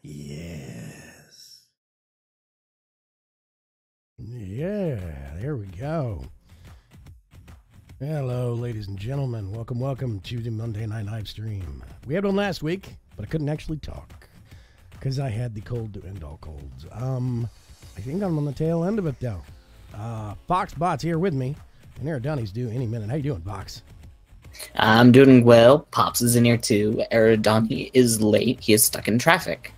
Yes. Yeah, there we go. Hello, ladies and gentlemen. Welcome to the Monday Night Live stream. We had one last week, but I couldn't actually talk because I had the cold to end all colds. I think I'm on the tail end of it, though. Foxbot's here with me, and Aerodonnie's due any minute. How you doing, Fox? I'm doing well. Pops is in here too. Aerodontie is late. He is stuck in traffic.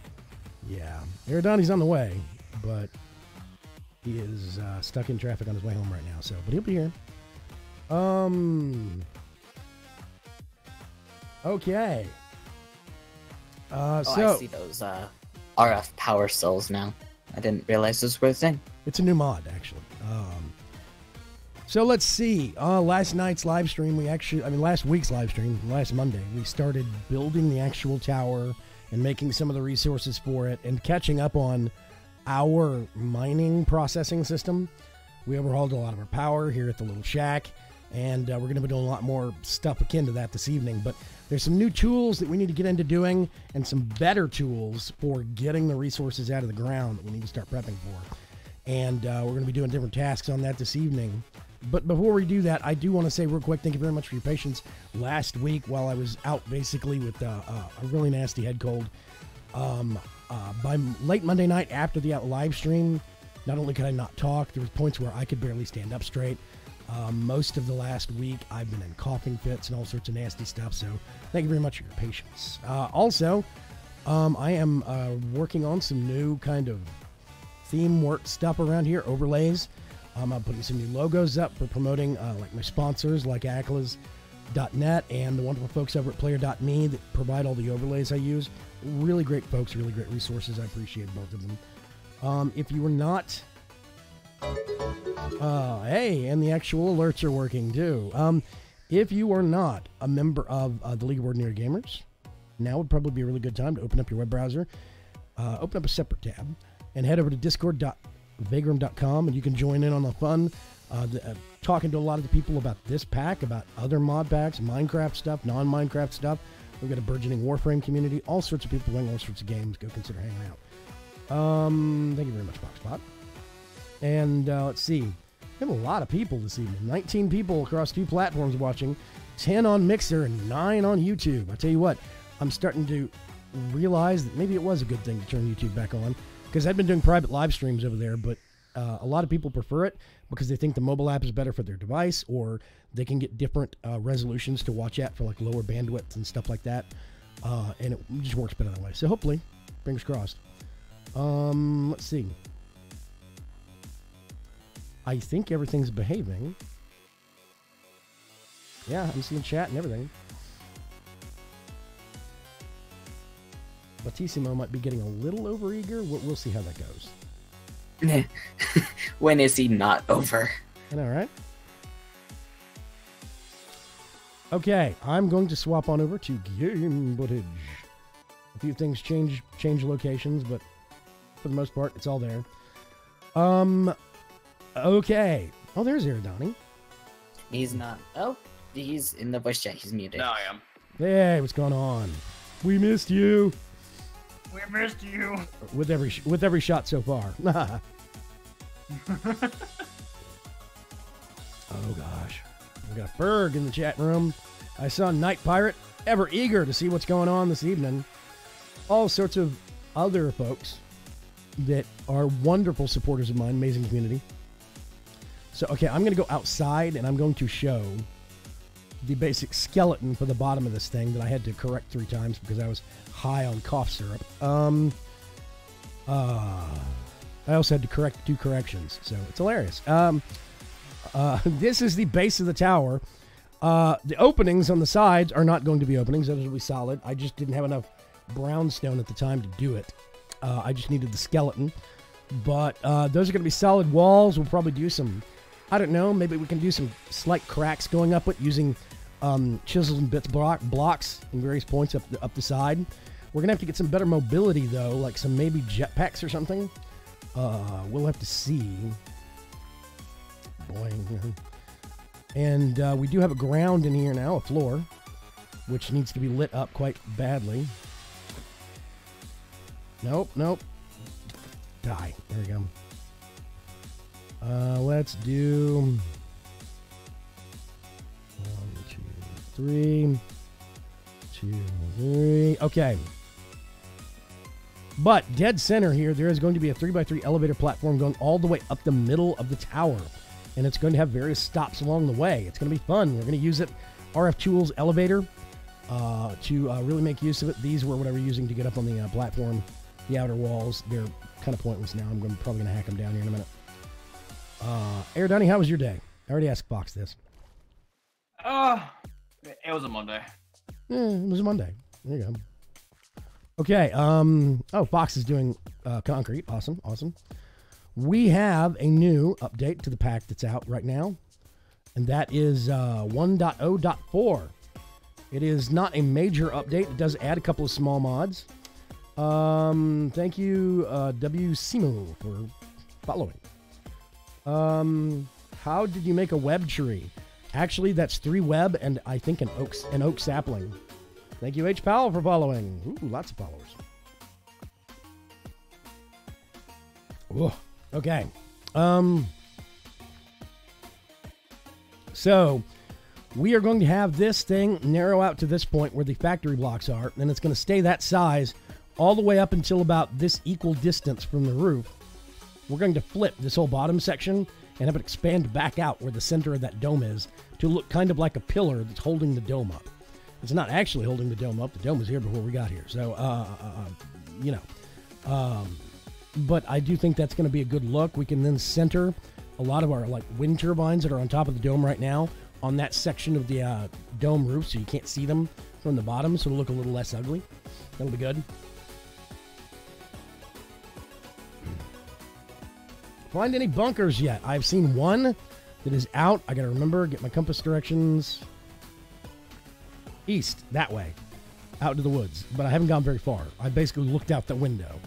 Yeah, Aerodonnie's on the way, but he is stuck in traffic on his way home right now. But he'll be here. Okay. I see those RF power cells now. I didn't realize those were a thing. It's a new mod, actually. So let's see. Last night's live stream, last week's live stream, last Monday, we started building the actual tower and making some of the resources for it and catching up on our mining processing system. We overhauled a lot of our power here at the little shack, and we're going to be doing a lot more stuff akin to that this evening. But there's some new tools that we need to get into doing and some better tools for getting the resources out of the ground that we need to start prepping for. And we're going to be doing different tasks on that this evening. But before we do that, I do want to say real quick, thank you very much for your patience last week while I was out basically with a really nasty head cold. By late Monday night after the live stream, not only could I not talk, there was points where I could barely stand up straight. Most of the last week, I've been in coughing fits and all sorts of nasty stuff, so thank you very much for your patience. Also, I am working on some new kind of theme work stuff around here, overlays. I'm putting some new logos up for promoting like my sponsors like Aclas.net and the wonderful folks over at Player.me that provide all the overlays I use. Really great folks, really great resources. I appreciate both of them. If you were not... hey, and the actual alerts are working too. If you are not a member of the League of Ordinary Gamers, now would probably be a really good time to open up your web browser, open up a separate tab, and head over to discord.vagram.com, and you can join in on the fun, talking to a lot of the people about this pack, about other mod packs, Minecraft stuff, non-Minecraft stuff. We've got a burgeoning Warframe community, all sorts of people playing all sorts of games. Go consider hanging out. Thank you very much, Foxbot. And let's see. We have a lot of people this evening. 19 people across 2 platforms watching, 10 on Mixer and 9 on YouTube. I tell you what, I'm starting to realize that maybe it was a good thing to turn YouTube back on, because I've been doing private live streams over there, but a lot of people prefer it because they think the mobile app is better for their device, or they can get different resolutions to watch at for like lower bandwidth and stuff like that. And it just works better that way. So hopefully, fingers crossed. Let's see. I think everything's behaving. Yeah, I'm seeing chat and everything. Batissimo might be getting a little overeager. We'll see how that goes. When is he not over? I know, right? Okay, I'm going to swap on over to game footage. A few things change locations, but for the most part, it's all there. Okay. Oh, there's Aerodonnie. He's not. Oh, he's in the voice chat. He's muted. No, I am. Hey, what's going on? We missed you. We missed you. With every shot so far. Oh gosh. We got Ferg in the chat room. I saw Night Pirate, ever eager to see what's going on this evening. All sorts of other folks that are wonderful supporters of mine, amazing community. So, okay, I'm going to go outside and I'm going to show the basic skeleton for the bottom of this thing that I had to correct 3 times because I was high on cough syrup. I also had to do corrections, so it's hilarious. This is the base of the tower. The openings on the sides are not going to be openings. Those will be solid. I just didn't have enough brownstone at the time to do it. I just needed the skeleton. But those are going to be solid walls. We'll probably do some, I don't know, maybe we can do some slight cracks going up it using chisels and bits blocks in various points up the side. We're going to have to get some better mobility, though, like some maybe jetpacks or something. We'll have to see. Boing. And we do have a ground in here now, a floor. which needs to be lit up quite badly. Nope. Die. There we go. Let's do 1, 2, 3. 2, 3. Okay. But dead center here, there is going to be a 3x3 elevator platform going all the way up the middle of the tower. And it's going to have various stops along the way. It's going to be fun. We're going to use it, RF Tools elevator, to really make use of it. These were what I was using to get up on the platform, the outer walls. They're kind of pointless now. I'm probably going to hack them down here in a minute. Air Dunny, how was your day? I already asked Fox this. It was a Monday. Yeah, it was a Monday. There you go. Okay. Fox is doing concrete. Awesome. We have a new update to the pack that's out right now, and that is 1.0.4. It is not a major update. It does add a couple of small mods. Thank you, WCMO, for following. How did you make a web tree? Actually, that's 3 web and I think an oak sapling. Thank you, H. Powell, for following. Ooh, lots of followers. Whoa. Okay. So we are going to have this thing narrow out to this point where the factory blocks are, and it's going to stay that size all the way up until about this equal distance from the roof. We're going to flip this whole bottom section and have it expand back out where the center of that dome is to look kind of like a pillar that's holding the dome up. It's not actually holding the dome up. The dome was here before we got here. So, but I do think that's going to be a good look. We can then center a lot of our wind turbines that are on top of the dome right now on that section of the dome roof, so you can't see them from the bottom, so it'll look a little less ugly. That'll be good. Find any bunkers yet? I've seen one that is out. I got to remember, get my compass directions. East, that way, out to the woods. But I haven't gone very far. I basically looked out the window,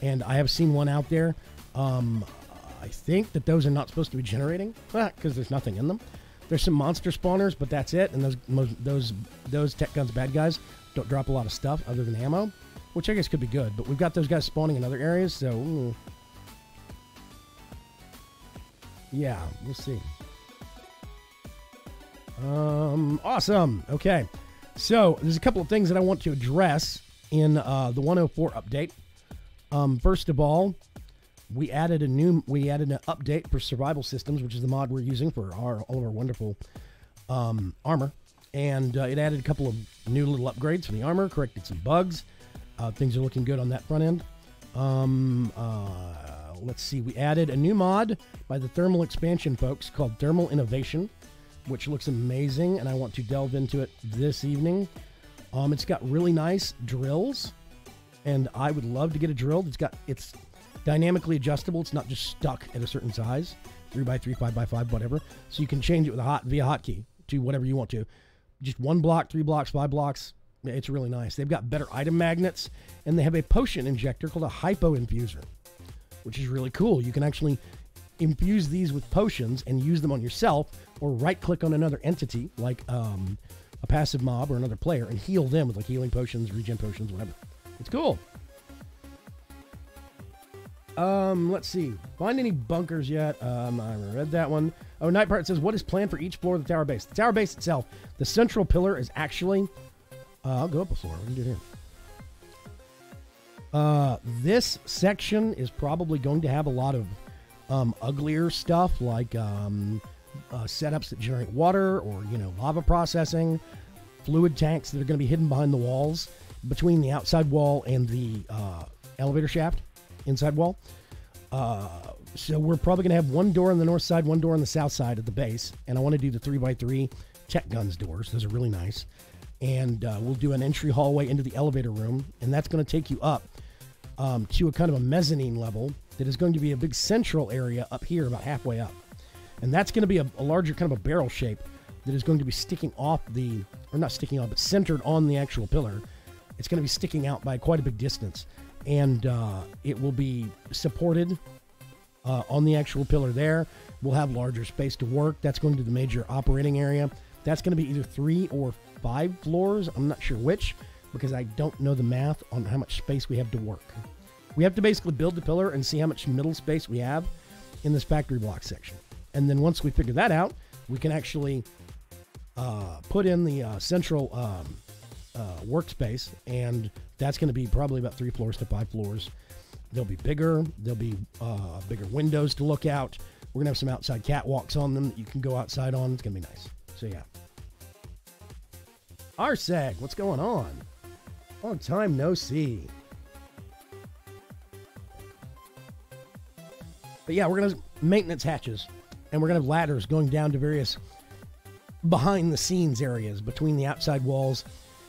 and I have seen one out there. I think that those are not supposed to be generating, because there's nothing in them. There's some monster spawners, but that's it. And those tech guns bad guys don't drop a lot of stuff other than ammo, which I guess could be good. But we've got those guys spawning in other areas, so yeah, we'll see. Awesome. Okay. So there's a couple of things that I want to address in the 104 update. First of all, we added an update for survival systems, which is the mod we're using for all of our wonderful armor, and it added a couple of new little upgrades for the armor, corrected some bugs. Things are looking good on that front end. Let's see. We added a new mod by the Thermal Expansion folks called Thermal Innovation, which looks amazing, and I want to delve into it this evening. It's got really nice drills, and I would love to get a drill. It's dynamically adjustable. It's not just stuck at a certain size, 3x3, 5x5, whatever. So you can change it via hotkey to whatever you want to. Just 1 block, 3 blocks, 5 blocks. It's really nice. They've got better item magnets, and they have a potion injector called a hypo infuser, which is really cool. You can actually infuse these with potions and use them on yourself, or right-click on another entity, like a passive mob or another player, and heal them with healing potions, regen potions, whatever. It's cool. Let's see. Find any bunkers yet? I read that one. Oh, Nightpart says, what is planned for each floor of the tower base? The tower base itself, the central pillar is actually... I'll go up a floor. What do you do here? This section is probably going to have a lot of uglier stuff, like setups that generate water, or lava processing, fluid tanks that are going to be hidden behind the walls between the outside wall and the elevator shaft inside wall. So we're probably going to have 1 door on the north side, 1 door on the south side of the base, and I want to do the 3x3 tech guns doors. Those are really nice. And we'll do an entry hallway into the elevator room, and that's going to take you up to a kind of a mezzanine level that is going to be a big central area up here about halfway up. And that's going to be a larger kind of a barrel shape that is going to be sticking off not sticking off, but centered on the actual pillar. It's going to be sticking out by quite a big distance. And it will be supported on the actual pillar there. We'll have larger space to work. That's going to be the major operating area. That's going to be either 3 or 5 floors. I'm not sure which, because I don't know the math on how much space we have to work. We have to basically build the pillar and see how much middle space we have in this factory block section. And then once we figure that out, we can actually put in the central workspace, and that's going to be probably about 3 floors to 5 floors. They'll be bigger. There'll be bigger windows to look out. We're going to have some outside catwalks on them that you can go outside on. It's going to be nice. So, yeah. Arseg, what's going on? Long time no see. But, yeah, we're going to maintenance hatches, and we're going to have ladders going down to various behind-the-scenes areas between the outside walls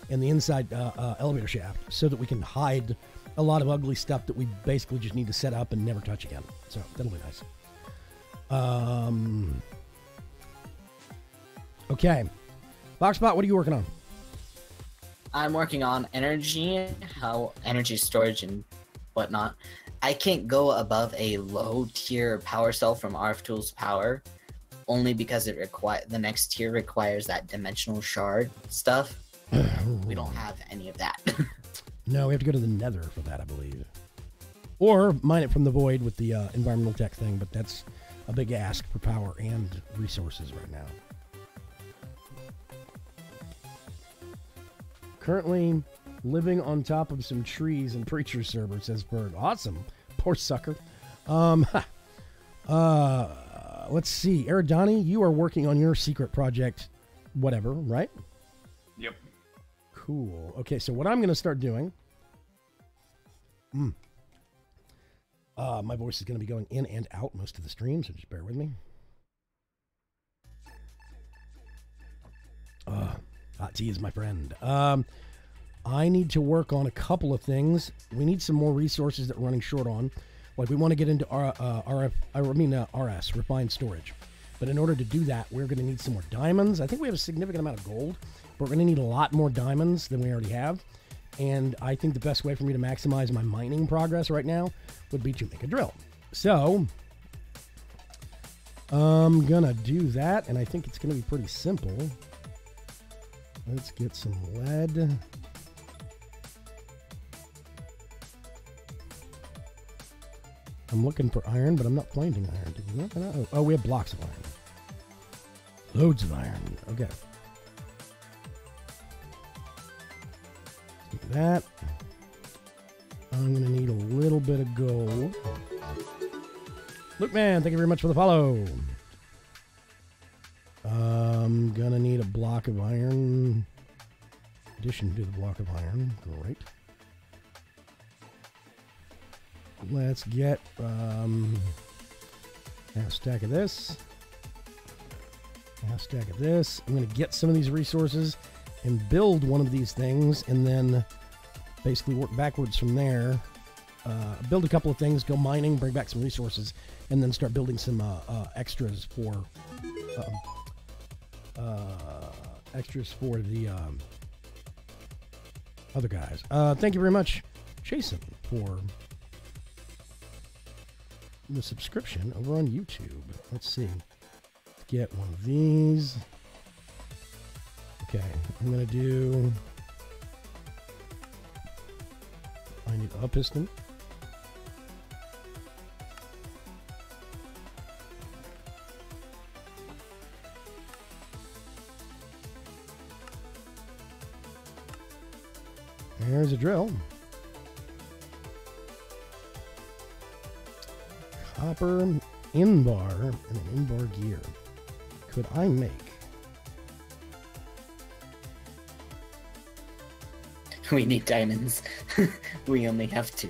and the inside elevator shaft, so that we can hide a lot of ugly stuff that we basically just need to set up and never touch again. So that'll be nice. Okay. Boxbot, what are you working on? I'm working on energy, how energy storage and whatnot. I can't go above a low tier power cell from RF Tools Power, only because the next tier requires that dimensional shard stuff. We don't have any of that. No, we have to go to the nether for that, I believe. Or mine it from the void with the environmental tech thing, but that's a big ask for power and resources right now. Currently living on top of some trees in Preacher's server, says Bird. Awesome. Poor sucker. Let's see. Eridani, you are working on your secret project, whatever, right? Yep. Cool. Okay, so what I'm going to start doing... my voice is going to be going in and out most of the stream, so just bear with me. Hot tea is my friend. I need to work on a couple of things. We need some more resources that we're running short on. Like, we want to get into RS, refined storage. But in order to do that, we're going to need some more diamonds. I think we have a significant amount of gold, but we're going to need a lot more diamonds than we already have. And I think the best way for me to maximize my mining progress right now would be to make a drill. So, I'm going to do that, and I think it's going to be pretty simple. Let's get some lead. I'm looking for iron, but I'm not finding iron. Oh, we have blocks of iron. Loads of iron. Okay. Do that. I'm going to need a little bit of gold. Luke Man, thank you very much for the follow. I'm going to need a block of iron. In addition to the block of iron. Great. Let's get half stack of this. Half stack of this. I'm going to get some of these resources and build one of these things, and then basically work backwards from there. Build a couple of things, go mining, bring back some resources, and then start building some extras for the other guys. Thank you very much, Jason, for the subscription over on YouTube. Let's see. Let's get one of these. Okay, I'm going to do... I need a piston. There's a drill. Copper in-bar and an in-bar gear. Could I make? We need diamonds. We only have 2.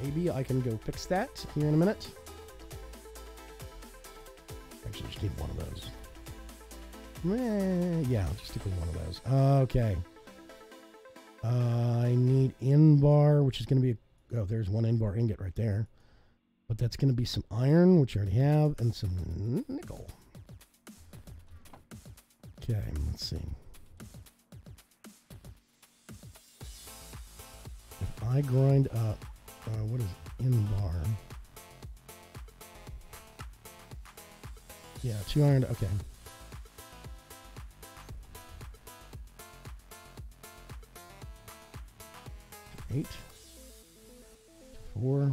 Maybe I can go fix that here in a minute. Actually, just need one of those. Yeah, I'll just stick with one of those. Okay. I need in-bar, which is going to be... Oh, there's one in-bar ingot right there. But that's going to be some iron, which I already have, and some nickel. Okay, let's see. If I grind up... what is in-bar? Yeah, 2 iron. Okay. Eight. 4.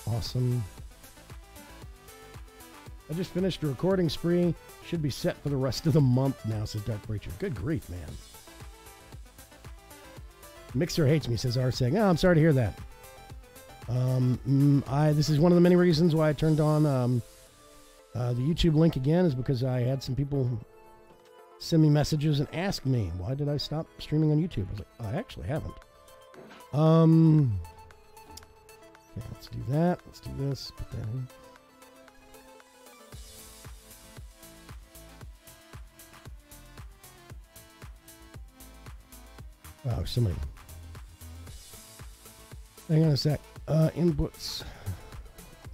Awesome. I just finished a recording spree. Should be set for the rest of the month now, says Dark Breacher. Good grief, man. Mixer hates me, says Arseg. Oh, I'm sorry to hear that. This is one of the many reasons why I turned on the YouTube link again, is because I had some people send me messages and ask me, why did I stop streaming on YouTube? I was like, I actually haven't. Okay, let's do that. Let's do this. Put that in. Oh, somebody. Hang on a sec. Inputs.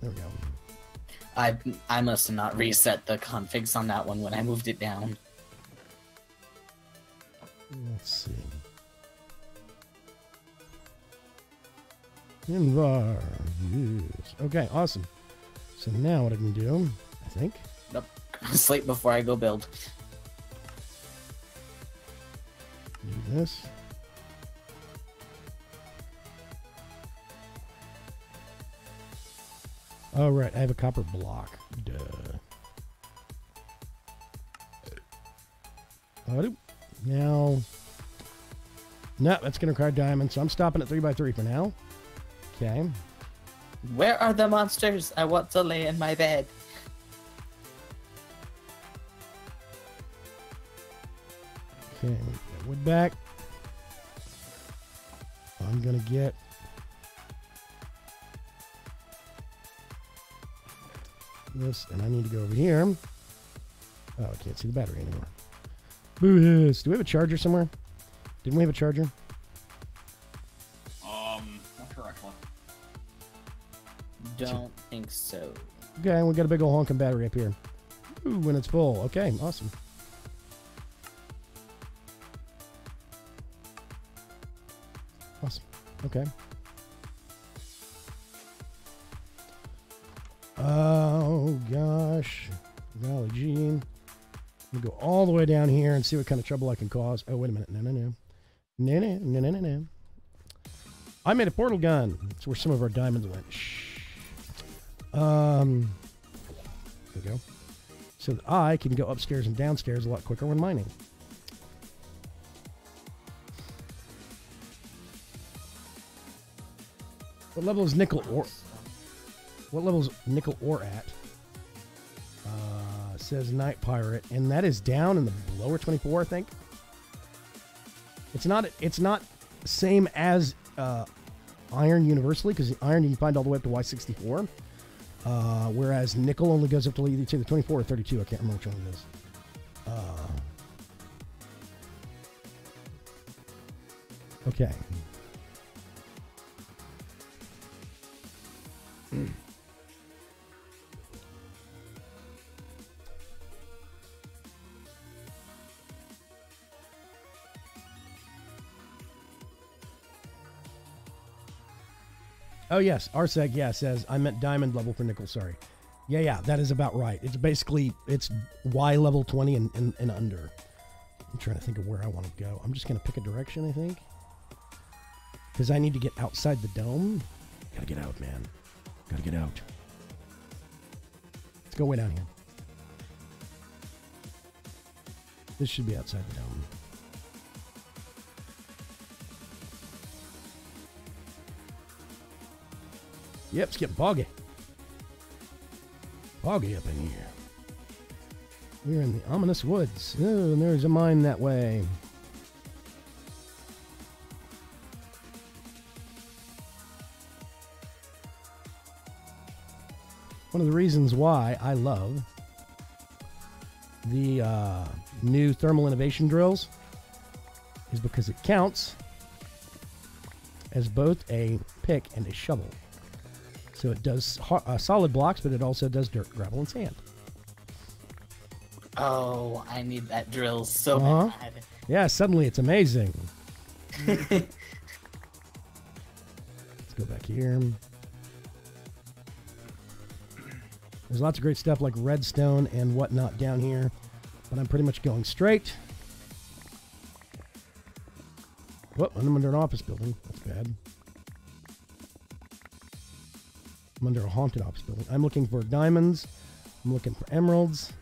There we go. I must have not reset the configs on that one when I moved it down. Let's see. Invar. Yes. Okay, awesome. So now what I can do, I think. Nope. Sleep before I go build. Do this. Oh, right. I have a copper block. Duh. Oh, now. No, that's going to require diamond, so I'm stopping at 3x3 for now. Okay. Where are the monsters? I want to lay in my bed. Okay, we put that wood back. I'm going to get this, and I need to go over here. Oh, I can't see the battery anymore. Boo-hiss. Do we have a charger somewhere? Didn't we have a charger? Not correctly. Don't think so. Okay, we got a big old honking battery up here. Ooh, when it's full. Okay, awesome. Awesome. Okay. Oh, gosh. Golly gene. I'm going to go all the way down here and see what kind of trouble I can cause. Oh, wait a minute. No, no, no. No, no, no, no, no, no. I made a portal gun. That's where some of our diamonds went. Shh. There we go. So that I can go upstairs and downstairs a lot quicker when mining. What level is nickel ore? What level is nickel ore at? Says Night Pirate, and that is down in the lower 24, I think. It's not same as iron universally, because iron you can find all the way up to Y64, whereas nickel only goes up to either 24 or 32. I can't remember which one it is. Okay. Oh, yes. Arseg, yeah, says, I meant diamond level for nickel, sorry. Yeah, that is about right. It's basically, it's Y level 20 and under. I'm trying to think of where I want to go. I'm just going to pick a direction, I think. Because I need to get outside the dome. Gotta get out, man. Gotta get out. Let's go way down here. This should be outside the dome. Yep, it's getting boggy. Boggy up in here. We're in the ominous woods. Oh, and there's a mine that way. One of the reasons why I love the new thermal innovation drills is because it counts as both a pick and a shovel. So it does solid blocks, but it also does dirt, gravel, and sand. Oh, I need that drill so bad. Yeah, suddenly it's amazing. Let's Let's go back here. There's lots of great stuff like redstone and whatnot down here, but I'm pretty much going straight. Whoop, I'm under an office building. That's bad. I'm under a haunted office building. I'm looking for diamonds. I'm looking for emeralds.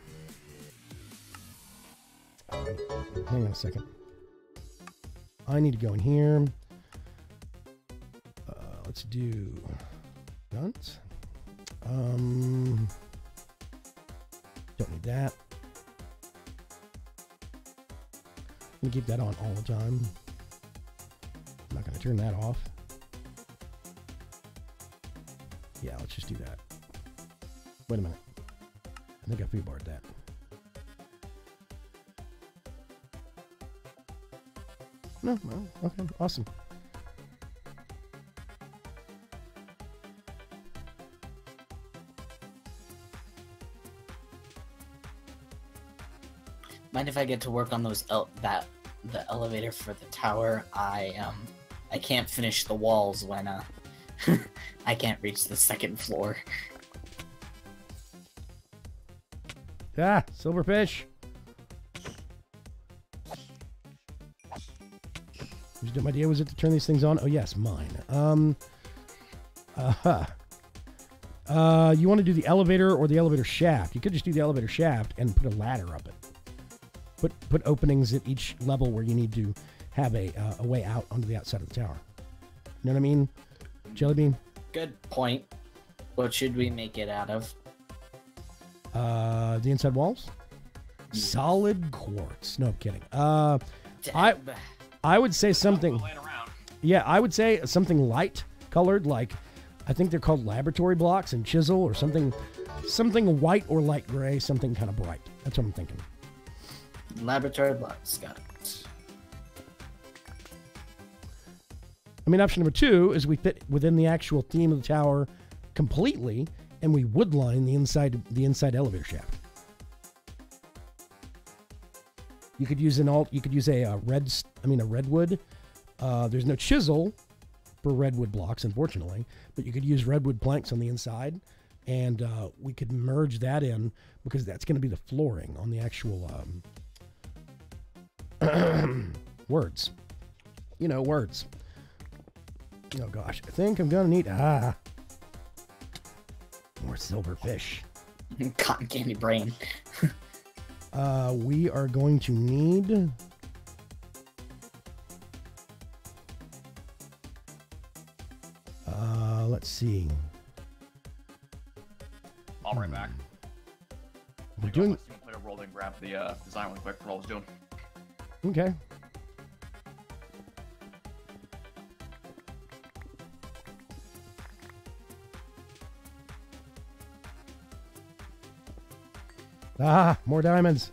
Hang on a second. I need to go in here. Let's do guns. Don't need that. I'm gonna keep that on all the time. I'm not gonna turn that off. Yeah, let's just do that. Wait a minute. I think I fee-barred that. No, well, okay, awesome. Mind if I get to work on those the elevator for the tower? I can't finish the walls when I can't reach the second floor. Ah, silverfish. My idea was it to turn these things on? Oh yes, mine. You want to do the elevator or the elevator shaft? You could just do the elevator shaft and put a ladder up it. Put openings at each level where you need to have a way out onto the outside of the tower. You know what I mean, Jellybean? Good point. What should we make it out of? The inside walls? Solid quartz. No, I'm kidding. I would say something. Yeah, I would say something light colored, like I think they're called laboratory blocks and chisel or something white or light gray, something kind of bright. That's what I'm thinking. Laboratory blocks, got it. I mean, option number 2 is we fit within the actual theme of the tower completely, and we wood line the inside elevator shaft. You could use a redwood. There's no chisel for redwood blocks, unfortunately, but you could use redwood planks on the inside, and we could merge that in because that's going to be the flooring on the actual words. You know, words. Oh gosh, I think I'm gonna need more silverfish. Cotton candy brain. We are going to need let's see. I'll be right back. We're doing Play a roll and grab the design really quick for what I was doing. okay. More diamonds.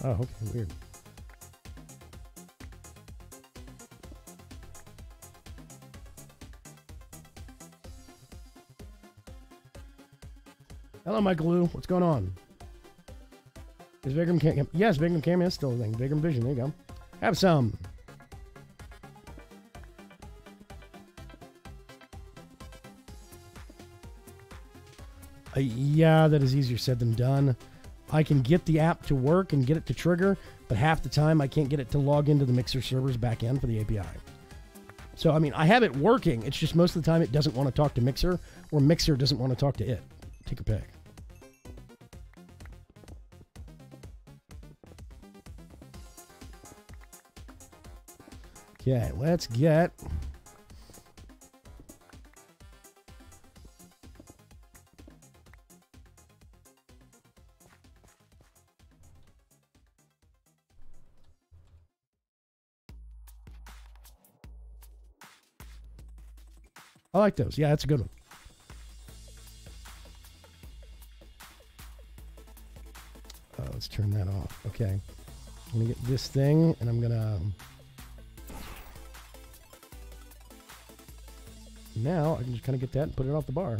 Oh, okay, weird. Hello, Michael Lou. What's going on? Is Vagram Cam? Yes, Vagram Cam is still a thing. Vagram Vision. There you go. Have some. Yeah, that is easier said than done. I can get the app to work and get it to trigger, but half the time I can't get it to log into the Mixer server's back end for the API. So, I mean, I have it working. It's just most of the time it doesn't want to talk to Mixer, or Mixer doesn't want to talk to it. Take a pick. Okay, let's get... I like those. Yeah, that's a good one. Let's turn that off. Okay. I'm gonna get this thing, and I'm gonna. Now I can just kind of get that and put it off the bar.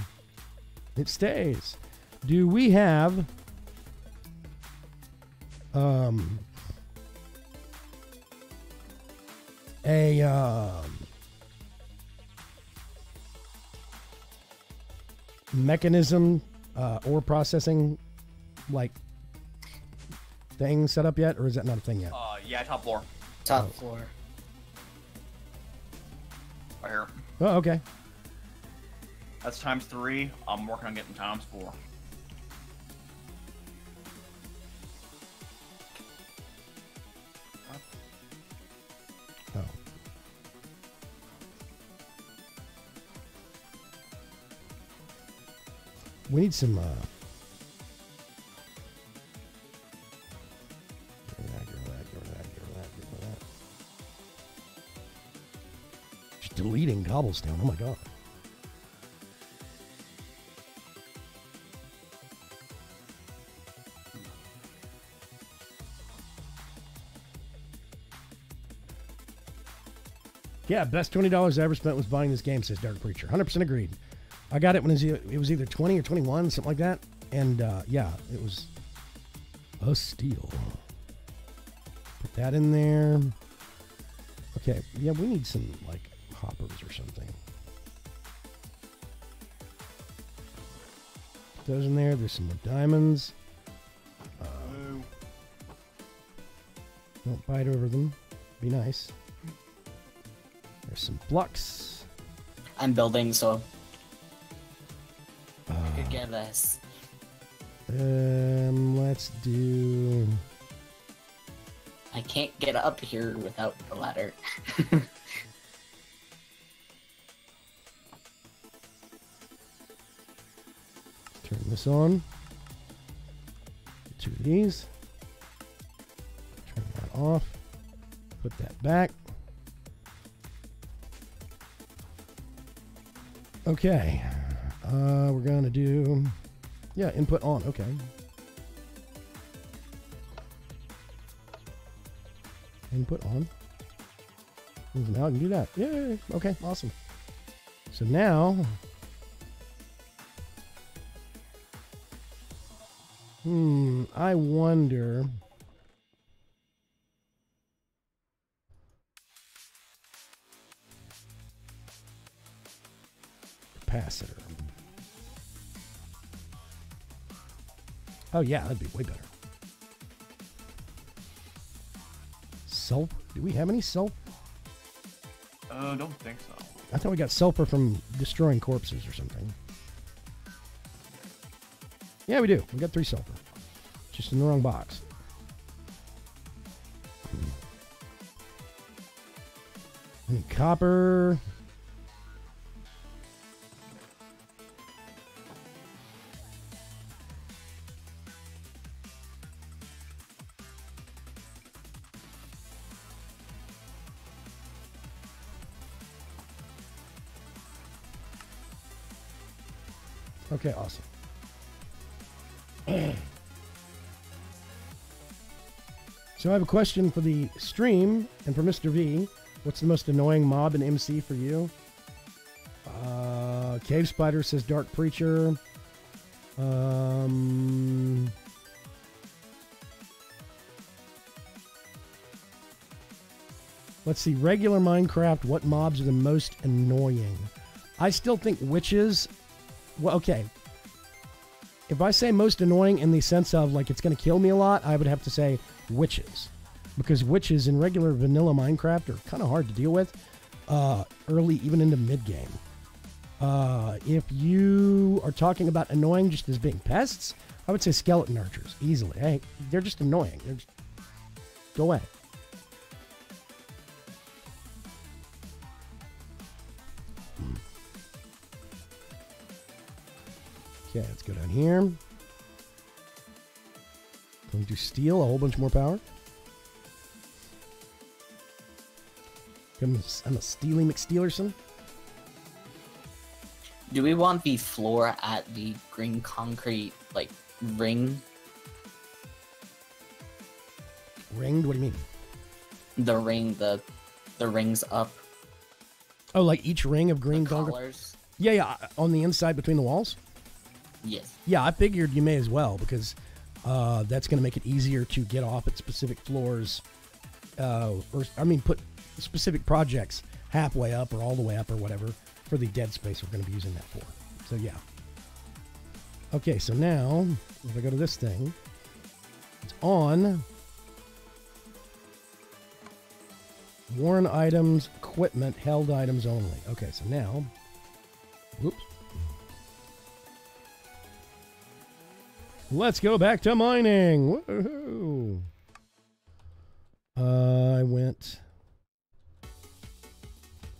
It stays. Do we have a mechanism or processing like thing set up yet, or is that not a thing yet? Yeah, top floor. Top floor. Right here. Oh, okay. That's ×3. I'm working on getting ×4. Oh. We need some. Give her that. Just deleting cobblestone. Oh my god. Yeah, best $20 I ever spent was buying this game, says Dark Preacher. 100% agreed. I got it when it was either 20 or 21, something like that. And yeah, it was a steal. Put that in there. Okay, yeah, we need some, like, hoppers or something. Put those in there. There's some more diamonds. Don't bite over them. Be nice. There's some blocks. I'm building, so I could get this. Let's do. I can't get up here without the ladder. Turn this on. Two of these. Turn that off. Put that back. Okay. We're gonna do. Yeah, input on. Okay. Input on. Now I can do that. Yay! Okay, awesome. So now. I wonder. Capacitor. Oh yeah, that'd be way better. Sulfur? Do we have any sulfur? Don't think so. I thought we got sulfur from destroying corpses or something. Yeah, we do. We got 3 sulfur. Just in the wrong box. Any copper? Okay, awesome. So I have a question for the stream and for Mr. V. What's the most annoying mob in MC for you? Cave Spider says Dark Preacher. Let's see. Regular Minecraft, what mobs are the most annoying? I still think witches. Well, okay. If I say most annoying in the sense of, like, it's going to kill me a lot, I would have to say witches. Because witches in regular vanilla Minecraft are kind of hard to deal with. Early, even into mid-game. If you are talking about annoying just as being pests, I would say skeleton archers, easily. Hey, they're just annoying. They're just... Go away. Okay, let's go down here. Going to steal a whole bunch more power. I'm a Steely McSteelerson. Do we want the floor at the green concrete, like, ring? Ringed? What do you mean? The ring, the rings up. Oh, like each ring of green The bunker? collars. Yeah, on the inside between the walls? Yes. Yeah, I figured you may as well because that's going to make it easier to get off at specific floors. Put specific projects halfway up or all the way up or whatever for the dead space we're going to be using that for. So, yeah. Okay, so now, if I go to this thing, it's on worn items, equipment, held items only. Okay, so now, whoops. Let's go back to mining. Woohoo! I went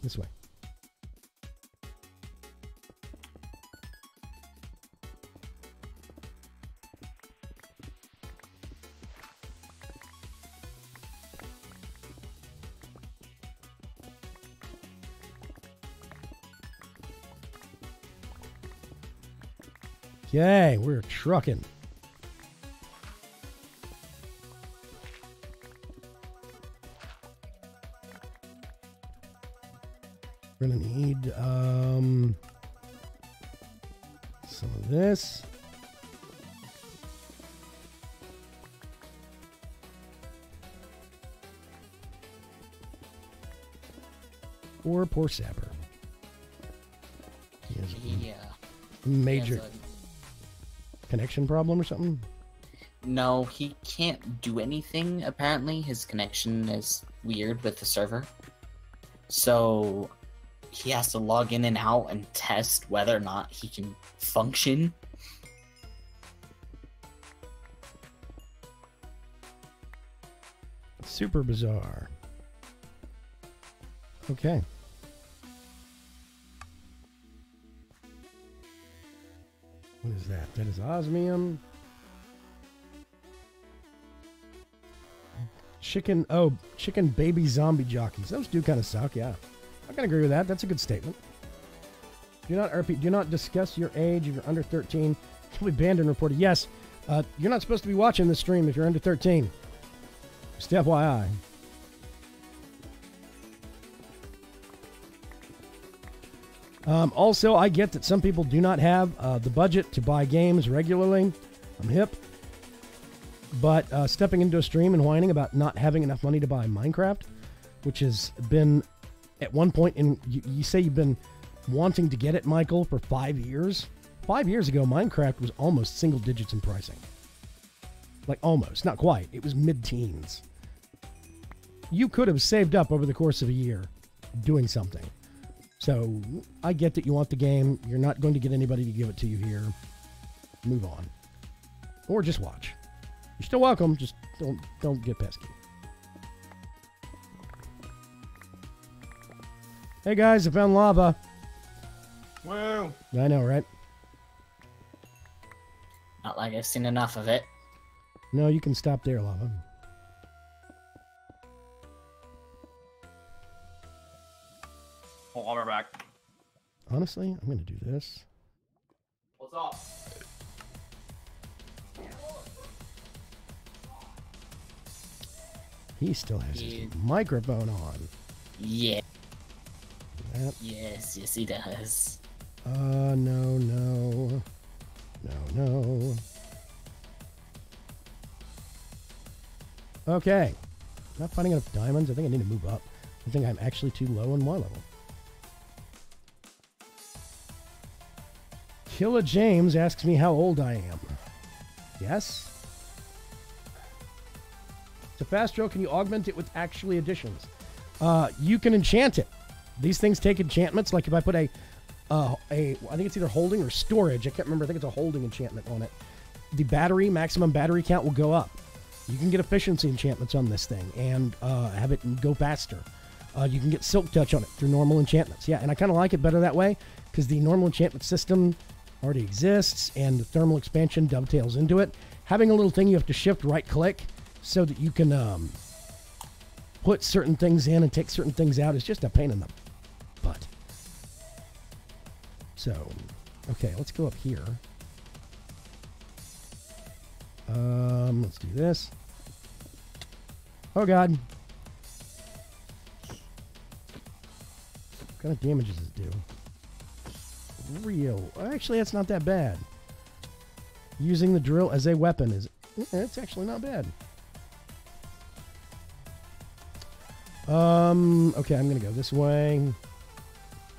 this way. Okay, we're trucking. We're gonna need some of this. Poor Sapper. He has Yeah. a major He has connection problem or something. No, he can't do anything, apparently. His connection is weird with the server. So he has to log in and out and test whether or not he can function. Super bizarre. Okay. What is that? That is osmium. Chicken baby zombie jockeys. Those do kind of suck, yeah. I can agree with that. That's a good statement. Do not discuss your age if you're under 13. You'll be banned and reported. Yes, you're not supposed to be watching this stream if you're under 13. Just FYI. Also, I get that some people do not have the budget to buy games regularly. I'm hip. But stepping into a stream and whining about not having enough money to buy Minecraft, which has been at one point in you say you've been wanting to get it, Michael, for 5 years. 5 years ago, Minecraft was almost single digits in pricing. Like almost, not quite. It was mid-teens. You could have saved up over the course of a year doing something. So I get that you want the game. You're not going to get anybody to give it to you here. Move on. Or just watch. You're still welcome. Just don't get pesky. Hey guys, I found lava. Woo! I know, right? Not like I've seen enough of it. No, you can stop there, lava. Hold on, we're back. Honestly, I'm going to do this. What's up? He still has his microphone on. Yeah. That. Yes, he does. No. Okay. Not finding enough diamonds. I think I need to move up. I think I'm actually too low on my level. Killa James asks me how old I am. Yes? Tafastro, can you augment it with actually additions? You can enchant it. These things take enchantments. Like if I put I think it's either holding or storage. I can't remember. I think it's a holding enchantment on it. The maximum battery count will go up. You can get efficiency enchantments on this thing and have it go faster. You can get Silk Touch on it through normal enchantments. Yeah, and I kind of like it better that way because the normal enchantment system already exists and the thermal expansion dovetails into it. Having a little thing you have to shift right-click so that you can put certain things in and take certain things out is just a pain in the butt. So, okay, let's go up here. Let's do this. Oh god. What kind of damage does it do? Real. Actually, that's not that bad. Using the drill as a weapon is... it's actually not bad. Okay, I'm going to go this way.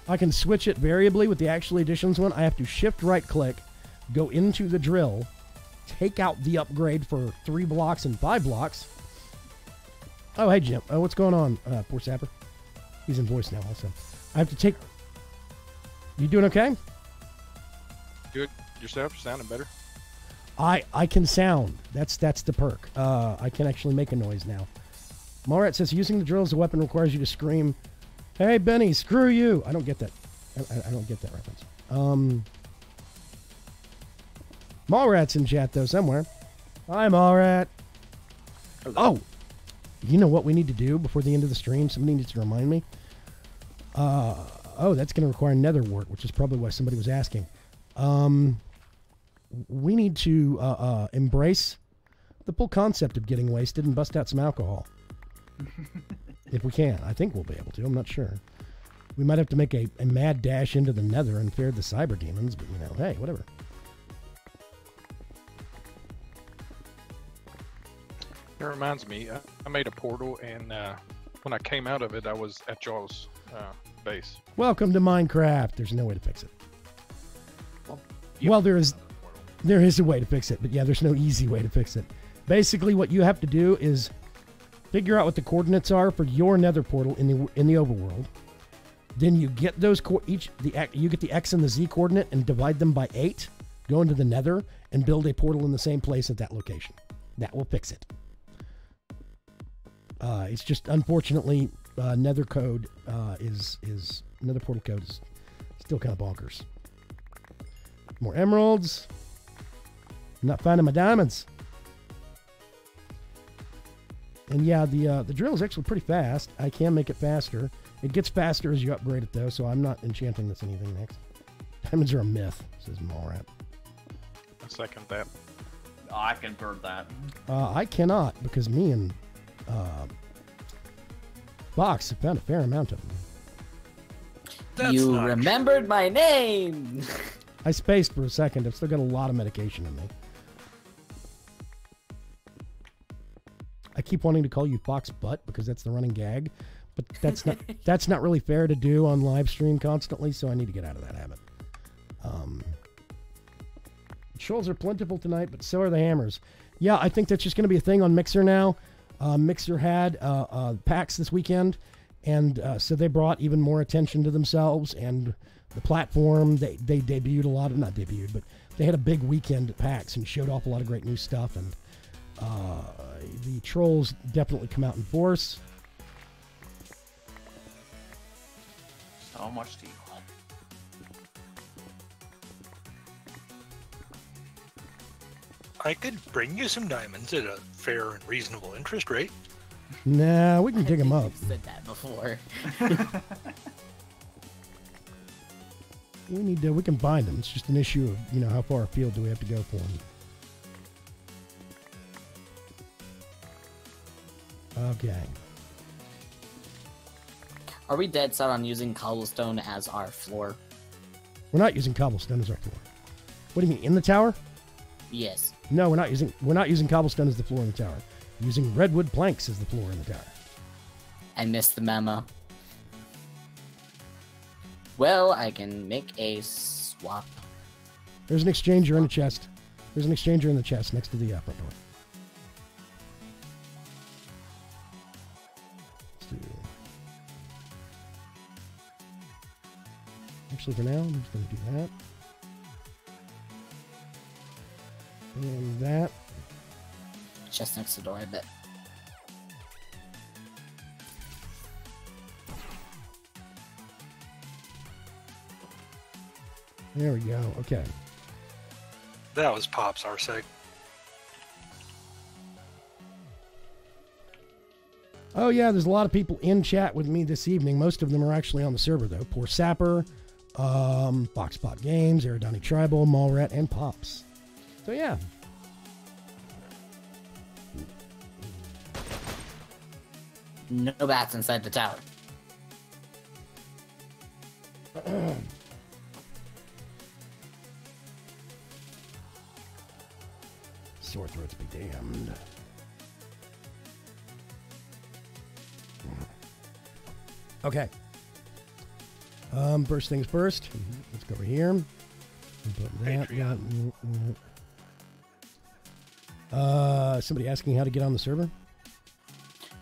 I can switch it variably with the Actual Editions one. I have to shift right-click, go into the drill, take out the upgrade for 3 blocks and 5 blocks. Oh, hey, Jim. Oh, what's going on, poor Sapper? He's in voice now also. I have to take... You doing okay? Good. Yourself? Sounding better? I can sound. That's the perk. I can actually make a noise now. Marat says using the drill as a weapon requires you to scream, "Hey Benny, screw you!" I don't get that. I don't get that reference. Mallrat's in chat though somewhere. Hi Mallrat. Oh, you know what we need to do before the end of the stream? Somebody needs to remind me. Oh, that's going to require nether wart, which is probably why somebody was asking. We need to embrace the full concept of getting wasted and bust out some alcohol. If we can. I think we'll be able to. I'm not sure. We might have to make a mad dash into the nether and fear the cyber demons, but you know, hey, whatever. It reminds me, I made a portal, and when I came out of it, I was at y'all's base. Welcome to Minecraft. There's no way to fix it. Yeah. Well, there is a way to fix it, but yeah, there's no easy way to fix it. Basically, what you have to do is figure out what the coordinates are for your nether portal in the overworld. Then you get those you get the X and the Z coordinate and divide them by 8. Go into the nether and build a portal in the same place at that location. That will fix it. It's just unfortunately nether code nether portal code is still kind of bonkers. More emeralds. I'm not finding my diamonds. And yeah, the drill is actually pretty fast. I can make it faster. It gets faster as you upgrade it, though, so I'm not enchanting this anything next. Diamonds are a myth, says Mallrat. I second that. I can bird that. I cannot, because me and Fox have found a fair amount of them. You remembered my name! I spaced for a second. I've still got a lot of medication in me. I keep wanting to call you Fox Butt because that's the running gag, but that's not really fair to do on live stream constantly, so I need to get out of that habit. Shoals are plentiful tonight, but so are the hammers. Yeah, I think that's just going to be a thing on Mixer now. Mixer had PAX this weekend, and so they brought even more attention to themselves and the platform. They debuted a lot of, not debuted, but they had a big weekend at PAX and showed off a lot of great new stuff, and the trolls definitely come out in force. So much tea. I could bring you some diamonds at a fair and reasonable interest rate. Nah, we can dig them up. You've said that before. We can bind them. It's just an issue of, you know, how far afield do we have to go for them. Okay. Are we dead set on using cobblestone as our floor? We're not using cobblestone as our floor. What do you mean, in the tower? Yes. No, we're not using cobblestone as the floor in the tower. We're using redwood planks as the floor in the tower. I missed the memo. Well, I can make a swap. There's an exchanger in the chest. There's an exchanger in the chest next to the front door. Let's do... Actually, for now, I'm just going to do that. And that. Just next to the door, I bet. There we go. Okay. That was Pop's Arsec. Oh yeah, there's a lot of people in chat with me this evening. Most of them are actually on the server though. Poor Sapper, Foxpot Games, Aerodani Tribal, Mallrat, and Pops. So yeah. No bats inside the tower. Sore throats be damned. Okay. First things first. Let's go over here. Put that, Patreon. somebody asking how to get on the server?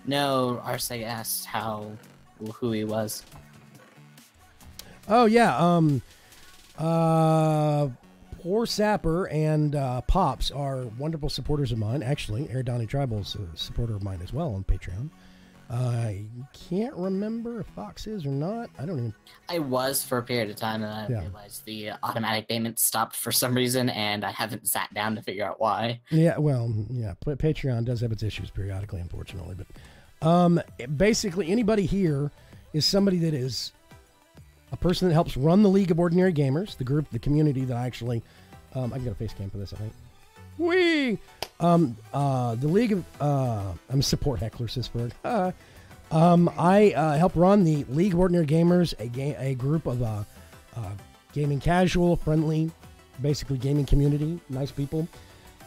No, Arsec asked who he was. Oh yeah. Poor Sapper and Pops are wonderful supporters of mine. Actually, Air Donnie Tribal's a supporter of mine as well on Patreon. I can't remember if Fox is or not. I don't even. I was for a period of time, and I Yeah. realized the automatic payments stopped for some reason, and I haven't sat down to figure out why. Yeah, well, yeah. Patreon does have its issues periodically, unfortunately. But basically, anybody here is somebody that is a person that helps run the League of Ordinary Gamers, the group, the community that I actually. I can get a face cam for this, I think. The League of I'm a support heckler, Sisberg. I help run the League of Ordinary Gamers, a group of gaming casual, friendly, basically gaming community, nice people,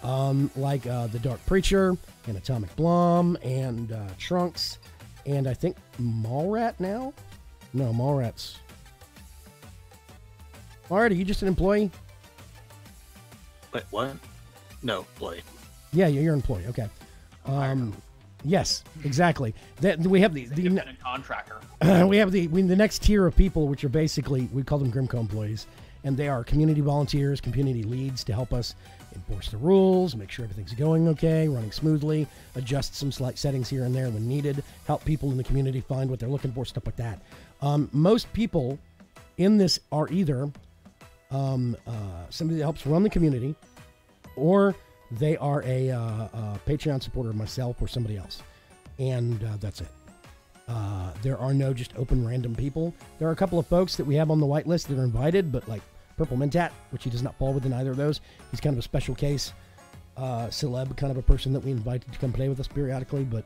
like the Dark Preacher and Atomic Blom and Trunks, and I think Mallrat now. No, Mallrat's. Mallrat, are you just an employee? Wait, what? No, Blade. Yeah, you're an employee. Okay. Yes, exactly. We have the Independent contractor. we have the next tier of people, which are basically, we call them GrimCo employees, and they are community volunteers, community leads to help us enforce the rules, make sure everything's going okay, running smoothly, adjust some slight settings here and there when needed, help people in the community find what they're looking for, stuff like that. Most people in this are either somebody that helps run the community, or they are a Patreon supporter of myself or somebody else. And that's it. There are no just open random people. There are a couple of folks that we have on the whitelist that are invited, but like Purple Mentat, which he does not fall within either of those. He's kind of a special case, celeb kind of a person that we invited to come play with us periodically, but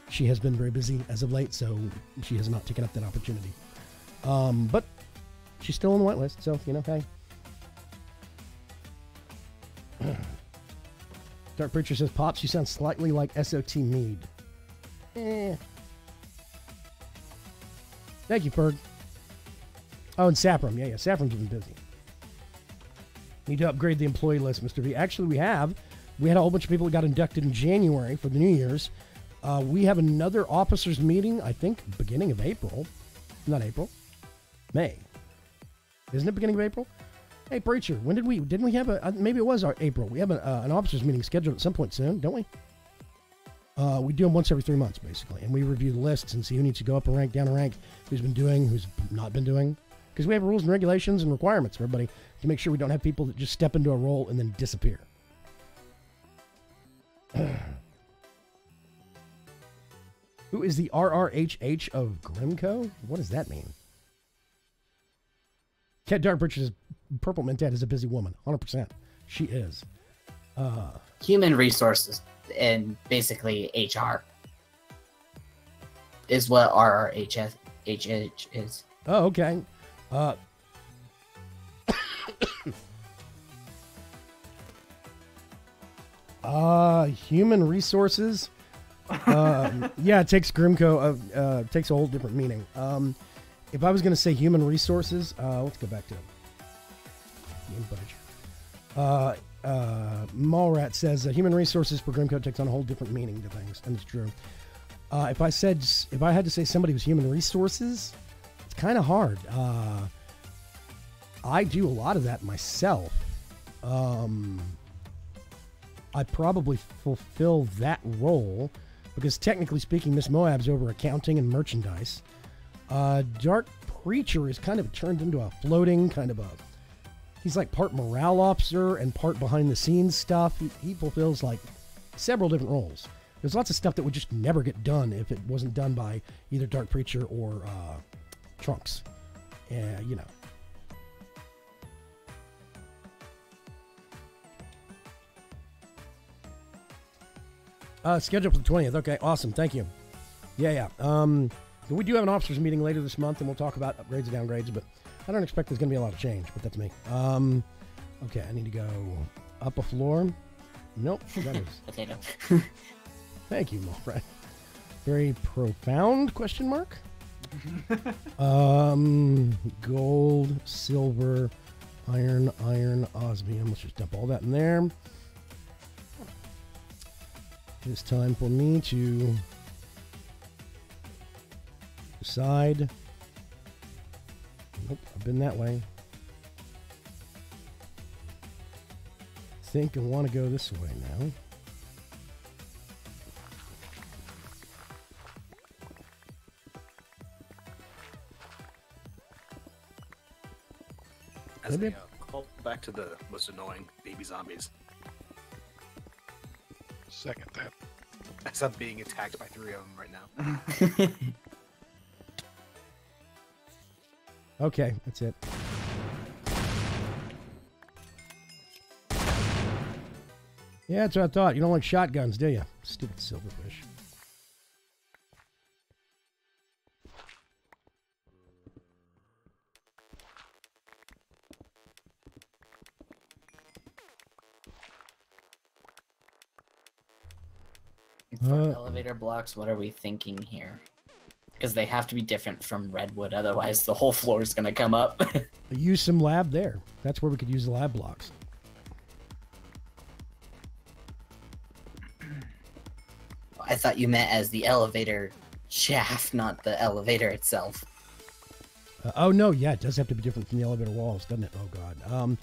she has been very busy as of late, so she has not taken up that opportunity. But she's still on the whitelist, so, you know, hey. Dark Preacher says, Pops, you sound slightly like SOT Mead. Thank you, Ferg. Oh, and Saffron. Yeah, Saffron's been busy. Need to upgrade the employee list, Mr. V. Actually, we have. We had a whole bunch of people that got inducted in January for the New Year's. We have another officers meeting, I think, beginning of April. Not April. May. Isn't it beginning of April? Hey, Preacher, when didn't we have maybe it was our April. We have an officers meeting scheduled at some point soon, don't we? We do them once every 3 months, basically, and we review the lists and see who needs to go up a rank, down a rank, who's been doing, who's not been doing. Because we have rules and regulations and requirements for everybody to make sure we don't have people that just step into a role and then disappear. Who is the RRHH of GrimCo? What does that mean? Cat Dark Bridge says Purple Mentat is a busy woman. 100%. She is. Human resources and basically HR is what RRHH is. Oh, okay. Human resources. Yeah, it takes GrimCo. Takes a whole different meaning. If I was going to say human resources, let's go back to game footage. Mallrat says human resources for GrimCo takes on a whole different meaning to things, and it's true. If I had to say somebody was human resources, it's kind of hard. I do a lot of that myself. I probably fulfill that role because technically speaking, Miss Moab's over accounting and merchandise. Dark Preacher is kind of turned into a floating kind of he's like part morale officer and part behind the scenes stuff. He fulfills like several different roles. There's lots of stuff that would just never get done if it wasn't done by either Dark Preacher or Trunks. You know. Scheduled for the 20th. Okay, awesome. Thank you. Yeah. We do have an officers meeting later this month, and we'll talk about upgrades and downgrades, but I don't expect there's going to be a lot of change, but that's me. Okay, I need to go up a floor. Nope, that is... Potato. Thank you, Mulfred. Very profound, question mark? Gold, silver, iron, osmium. Let's just dump all that in there. It's time for me to decide. Nope, I've been that way. Think I want to go this way now. As Maybe- a call back to the most annoying baby zombies. Second that. As I'm being attacked by 3 of them right now. Okay, that's it. Yeah, that's what I thought. You don't like shotguns, do you? Stupid silverfish. For elevator blocks, what are we thinking here? Because they have to be different from redwood, otherwise the whole floor is going to come up. Use some lab there. That's where we could use the lab blocks. I thought you meant as the elevator shaft, not the elevator itself. Oh, no, yeah, it does have to be different from the elevator walls, doesn't it? Oh,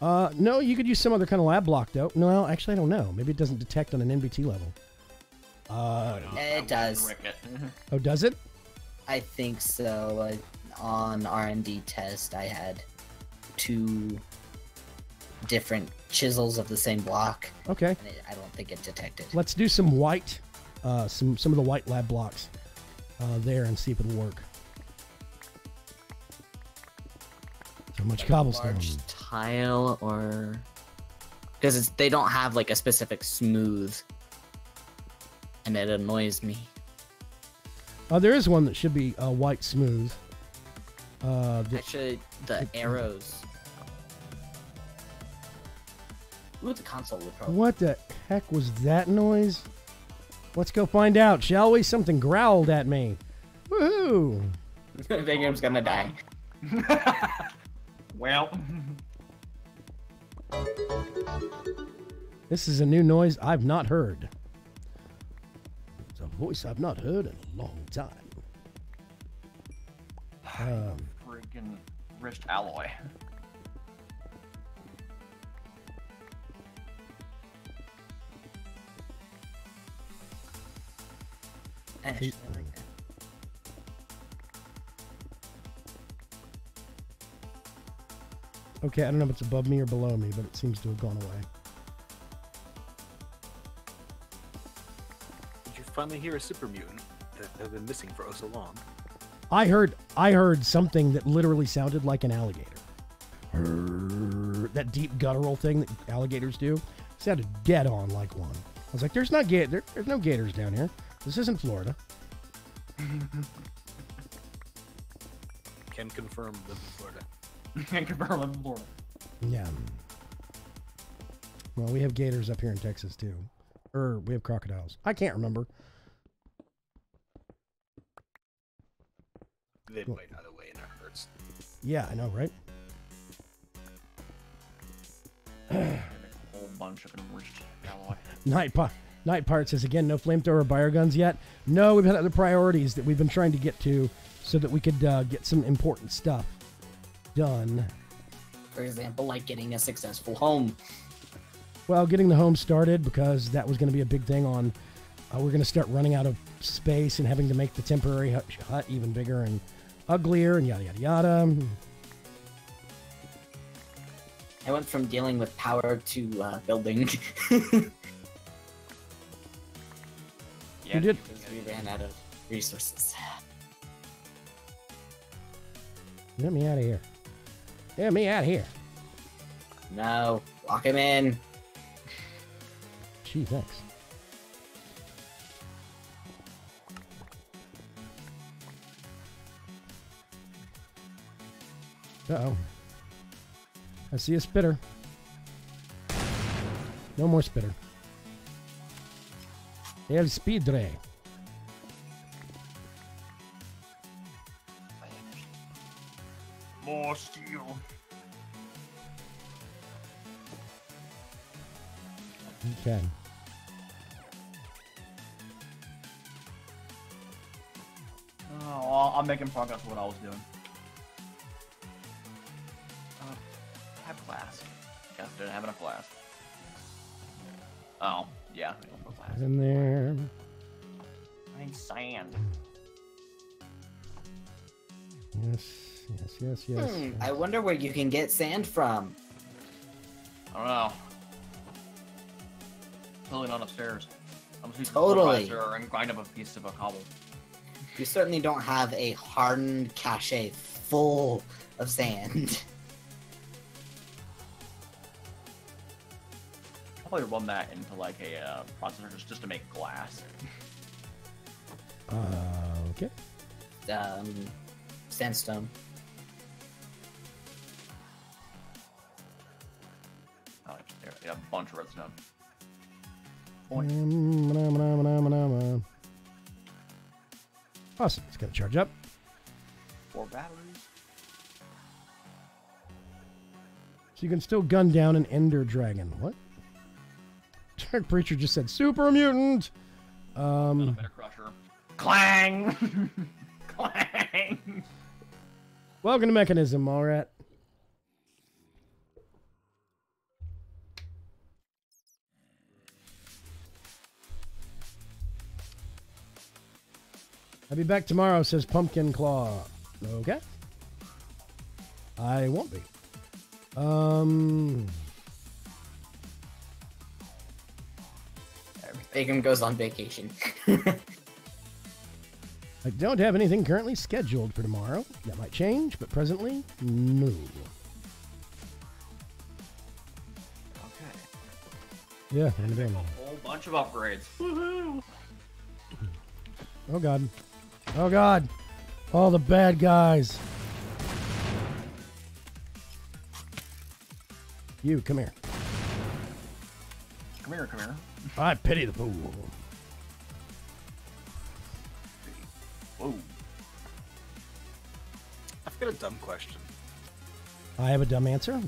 God. No, you could use some other kind of lab block, though. No, actually, I don't know. Maybe it doesn't detect on an NBT level. It does. Oh, does it? I think so. On R&D test, I had 2 different chisels of the same block. Okay. And I don't think it detected. Let's do some white, some of the white lab blocks there and see if it'll work. So much cobblestone. Large tile or... Because they don't have like a specific smooth. And it annoys me. There is one that should be white smooth. Actually, the arrows. Ooh, the console would probably... What the heck was that noise? Let's go find out, shall we? Something growled at me. Woohoo! Vigram's gonna die. Well, This is a new noise I've not heard. It's a voice I've not heard in a long time. friggin' wrist alloy. Actually, I like that. Okay, I don't know if it's above me or below me, but it seems to have gone away. Did you finally hear a super mutant that have been missing for oh so long? I heard something that literally sounded like an alligator. That deep guttural thing that alligators do sounded dead on like one. I was like, "There's no gators down here. This isn't Florida." Can confirm live in Florida. Can't confirm in Florida. Yeah. Well, we have gators up here in Texas too, or we have crocodiles. I can't remember. They might either way in our herds. Yeah, I know, right? A whole bunch of wrist alloy. Night Pirate says again, no flamethrower bio guns yet. No, we've had other priorities that we've been trying to get to so that we could get some important stuff done. For example, like getting a successful home. Well, getting the home started, because that was going to be a big thing on... we're going to start running out of space and having to make the temporary hut even bigger and uglier and yada, yada, yada. I went from dealing with power to building. Yeah, You did. Because we ran out of resources. Get me out of here. Get me out of here. No, lock him in. Gee, thanks. Uh-oh. I see a spitter. No more spitter. El Spidre. More steel. Okay. Oh, I'm making progress with what I was doing. Have glass. Guess I didn't have enough glass. Oh, yeah. I don't put glass. In there. I need sand. Yes. I wonder where you can get sand from. I don't know. Totally not upstairs. I'm just Totally. and grind up a piece of a cobble. You certainly don't have a hardened cache full of sand. I'll probably run that into like a processor just to make glass. Okay. Sandstone. Oh, yeah, a bunch of redstone. Awesome. It's going to charge up. 4 batteries. So you can still gun down an Ender Dragon. What? Dark Preacher just said super mutant. Better crusher. Clang! Clang! Welcome to Mechanism, Allrat. I'll be back tomorrow, says Pumpkin Claw. Okay. I won't be. Bacon goes on vacation. I don't have anything currently scheduled for tomorrow. That might change, but presently, no. Okay. Yeah, I'm doing that. A whole bunch of upgrades. Woohoo! Oh, God. Oh, God. All the bad guys. You, come here. Come here, come here. I pity the fool. Whoa. I've got a dumb question. I have a dumb answer.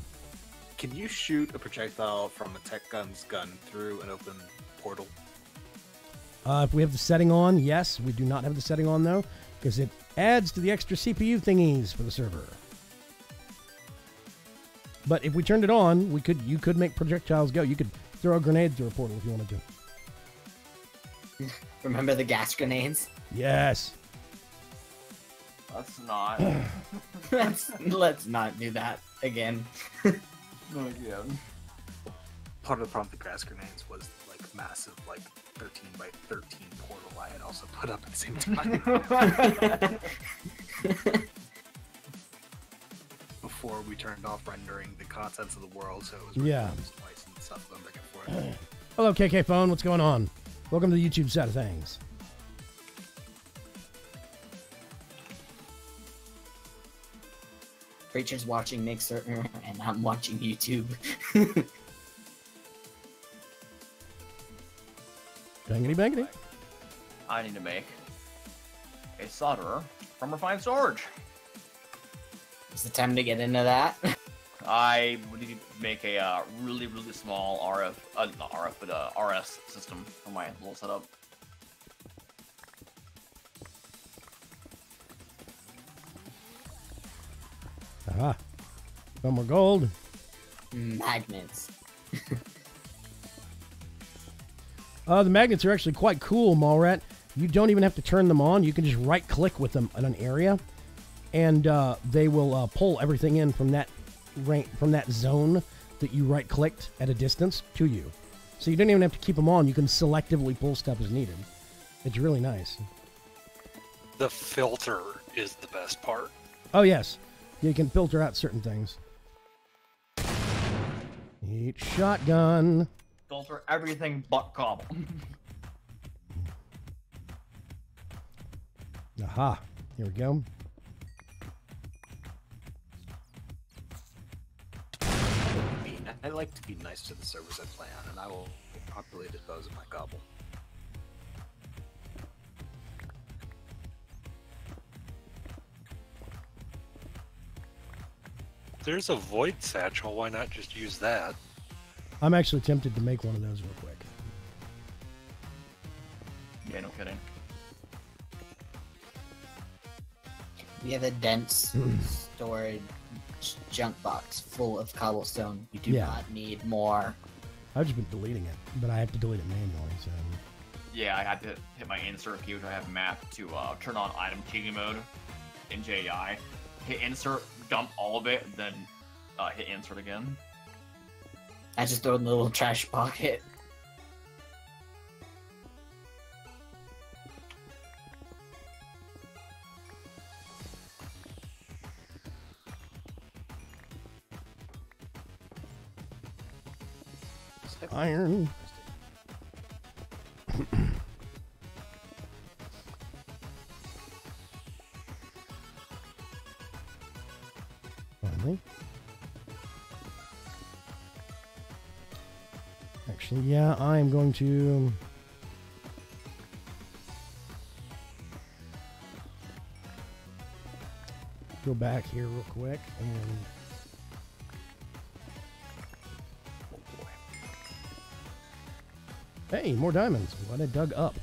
Can you shoot a projectile from a tech gun's gun through an open portal? If we have the setting on, yes. We do not have the setting on, though, because it adds to the extra CPU thingies for the server. But if we turned it on, you could make projectiles go. You could throw a grenade through a portal if you wanted to. Remember the gas grenades? Yes. Let's not. Let's not do that again. Not again. Part of the problem with the grass grenades was like massive, like 13 by 13 portal I had also put up at the same time. Before we turned off rendering the contents of the world, so it was Yeah. twice and stuff going back and forth. Hello, KK Phone. What's going on? Welcome to the YouTube side of things. Preacher's watching Mixer, and I'm watching YouTube. Bangity bangity. I need to make a solderer from refined storage. Is it time to get into that? I would need to make a really, really small RF, not RF, but RS system for my little setup. Aha. Some more gold. Magnets. The magnets are actually quite cool, Mallrat. You don't even have to turn them on. You can just right-click with them in an area, and they will pull everything in from that zone that you right-clicked at a distance to you. So you don't even have to keep them on. You can selectively pull stuff as needed. It's really nice. The filter is the best part. Oh, yes. You can filter out certain things. Eat shotgun. Filter everything but cobble. Aha. Here we go. I like to be nice to the servers I play on, and I will populate those in my gobble. There's a void satchel. Why not just use that? I'm actually tempted to make one of those real quick. Yeah, no kidding. We have a dense storage junk box full of cobblestone. We do Yeah. not need more. I've just been deleting it, but I have to delete it manually, so... Yeah, I had to hit my insert key, which I have mapped to turn on item key mode in JEI. Hit insert, dump all of it, then hit insert again. I just throw it in the little trash pocket. Iron. Finally. Actually, yeah, I am going to... go back here real quick and... Hey, more diamonds. What I dug up.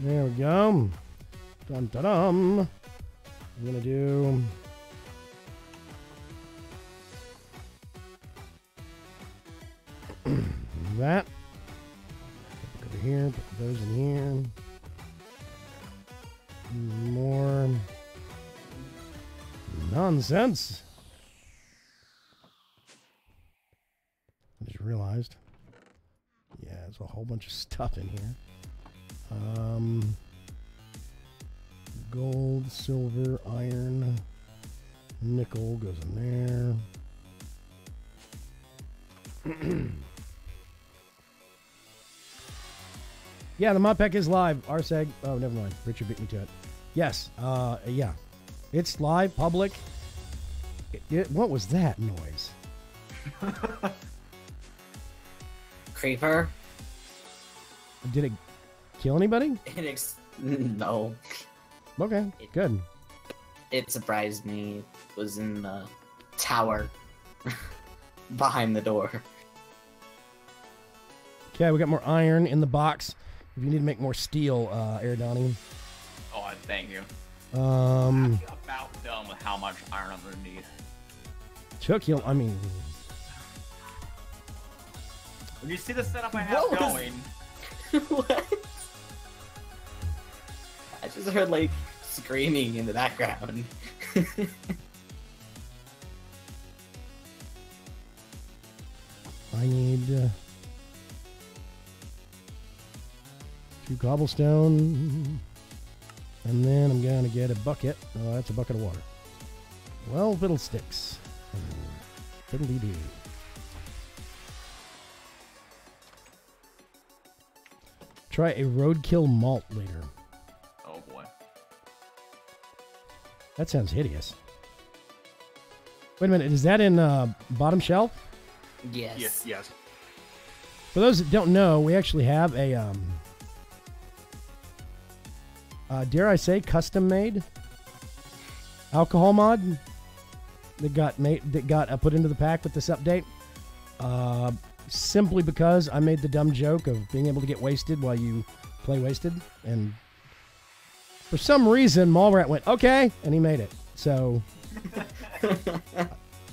There we go. Dun dun dum. I'm gonna do that. Put over here. Put those in here. More nonsense. I just realized. Yeah, there's a whole bunch of stuff in here. Gold, silver, iron, nickel goes in there. Yeah, the mod pack is live. RSEG. Oh, never mind. Richard beat me to it. Yes. Yeah. It's live, public. What was that noise? Creeper? Did it kill anybody? No. Okay, good. It surprised me. It was in the tower behind the door. Okay, we got more iron in the box. If you need to make more steel, Aerodani. Oh, thank you. Um, I'm about done with how much iron I'm gonna need. took you. I mean, When you see the setup I have What was- going, What? I just heard like screaming in the background. I need 2 cobblestone, and then I'm gonna get a bucket. Oh, that's a bucket of water. Well, fiddlesticks. Fiddly-dee. Try a roadkill malt later. oh boy. That sounds hideous. Wait a minute, is that in bottom shelf? Yes. Yes. For those that don't know, we actually have a, dare I say, custom-made alcohol mod that got put into the pack with this update. Simply because I made the dumb joke of being able to get wasted while you play Wasted, and for some reason, Mallrat went, okay, and he made it. So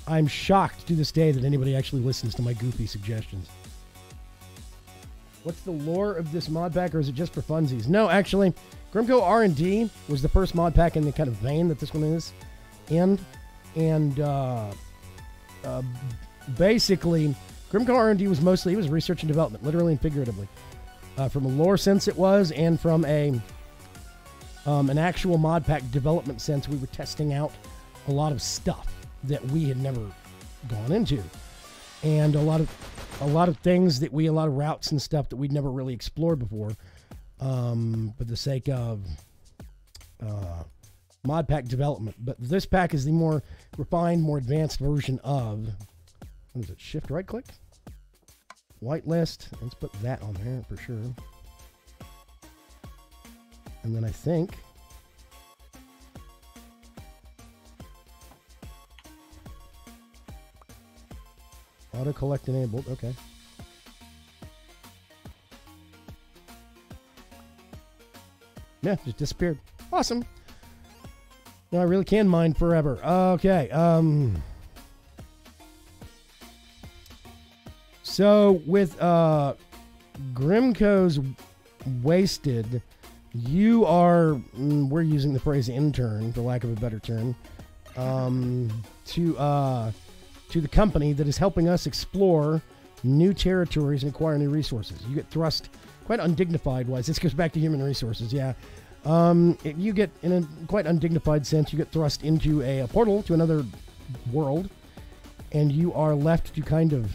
I'm shocked to this day that anybody actually listens to my goofy suggestions. What's the lore of this mod pack, or is it just for funsies? No, actually, GrimCo R&D was the first mod pack in the kind of vein that this one is. end. And basically, GrimCo R&D was mostly, it was research and development, literally and figuratively. From a lore sense it was, and from an actual mod pack development sense, we were testing out a lot of stuff that we had never gone into. And a lot of things that a lot of routes and stuff that we'd never really explored before. For the sake of mod pack development. But this pack is the more refined, more advanced version of, what is it, shift right click? Whitelist. Let's put that on there for sure. And then I think auto collect enabled. Okay. Yeah, just disappeared. Awesome. No, I really can mine forever. Okay. So with GrimCo's Wasted, you are, we're using the phrase intern for lack of a better term, to the company that is helping us explore new territories and acquire new resources. You get thrust quite undignified wise. This goes back to human resources, yeah. You get, in a quite undignified sense, you get thrust into a portal to another world, and you are left to kind of,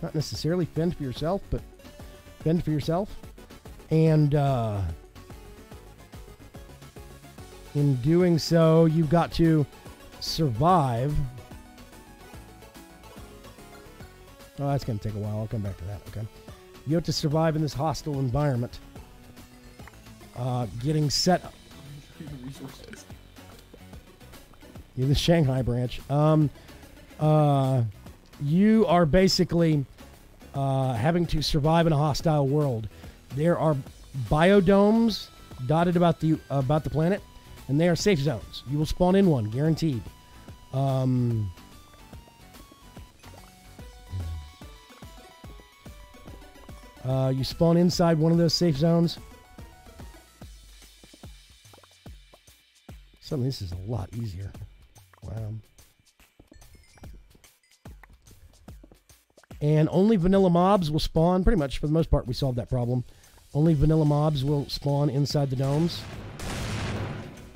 not necessarily fend for yourself, but fend for yourself. And in doing so, you've got to survive. Oh, that's going to take a while. I'll come back to that, okay? You have to survive in this hostile environment. Getting set up. You're the Shanghai branch. You are basically having to survive in a hostile world. There are biodomes dotted about the planet, and they are safe zones. You will spawn in one, guaranteed. You spawn inside one of those safe zones. Suddenly this is a lot easier. Wow. And only vanilla mobs will spawn. Pretty much, for the most part, we solved that problem. Only vanilla mobs will spawn inside the domes.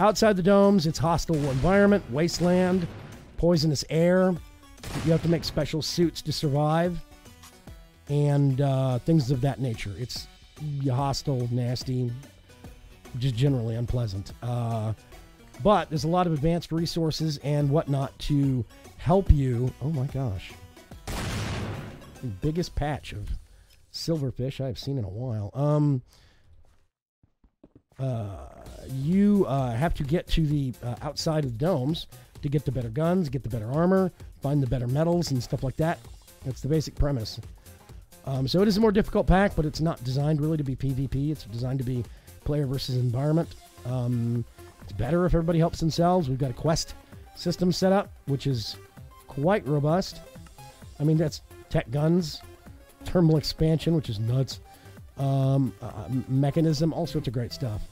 Outside the domes, it's hostile environment, wasteland, poisonous air. You have to make special suits to survive. And things of that nature. It's hostile, nasty, just generally unpleasant. But there's a lot of advanced resources and whatnot to help you. Oh my gosh. The biggest patch of silverfish I've seen in a while. You have to get to the outside of the domes to get the better guns, get the better armor, find the better metals and stuff like that. That's the basic premise. So it is a more difficult pack, but it's not designed really to be PvP. It's designed to be player versus environment. It's better if everybody helps themselves. We've got a quest system set up, which is quite robust. I mean, that's tech guns, thermal expansion, which is nuts, mechanism, all sorts of great stuff.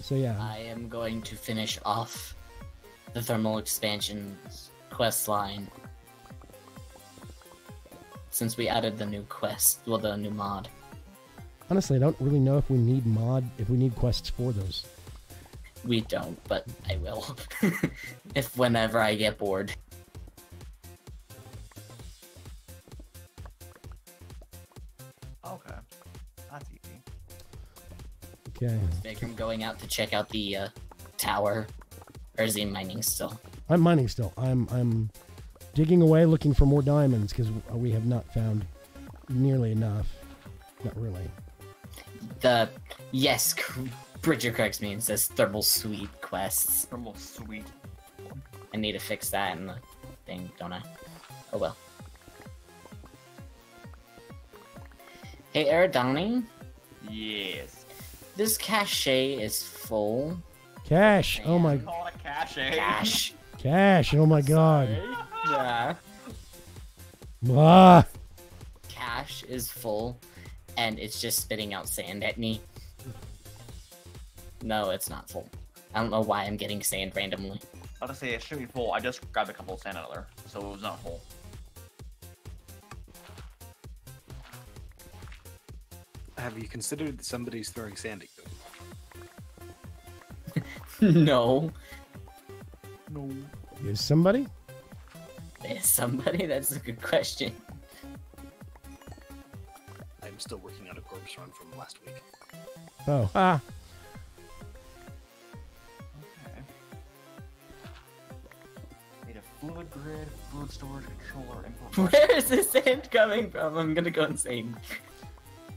So yeah. I am going to finish off the thermal expansion quest line. Since we added the new quest, well, the new mod. Honestly, I don't really know if we need quests for those. We don't, but I will. Whenever I get bored. Okay, that's easy. Okay. Make him going out to check out the tower. Or is he mining still? I'm mining still. I'm digging away looking for more diamonds because we have not found nearly enough. Not really. Yes, Bridger corrects me and says thermal sweep quests. Thermal sweep. I need to fix that in the thing, don't I? Oh well. Hey, Eridani? Yes. This cache is full. Cash. Oh my. Call it cache. Cache. Cash. Oh my god. Yeah. Ah. Cache is full, and it's just spitting out sand at me. No, it's not full. I don't know why I'm getting sand randomly. I'll just say it should be full. I just grabbed a couple of sand out of there, so it was not full. Have you considered that somebody's throwing sand at you? No. No. Is somebody? There's somebody? That's a good question. I'm still working on a corpse run from last week. Oh, Okay. Need a fluid grid, fluid storage controller, input. Where is this sand coming from? I'm gonna go insane.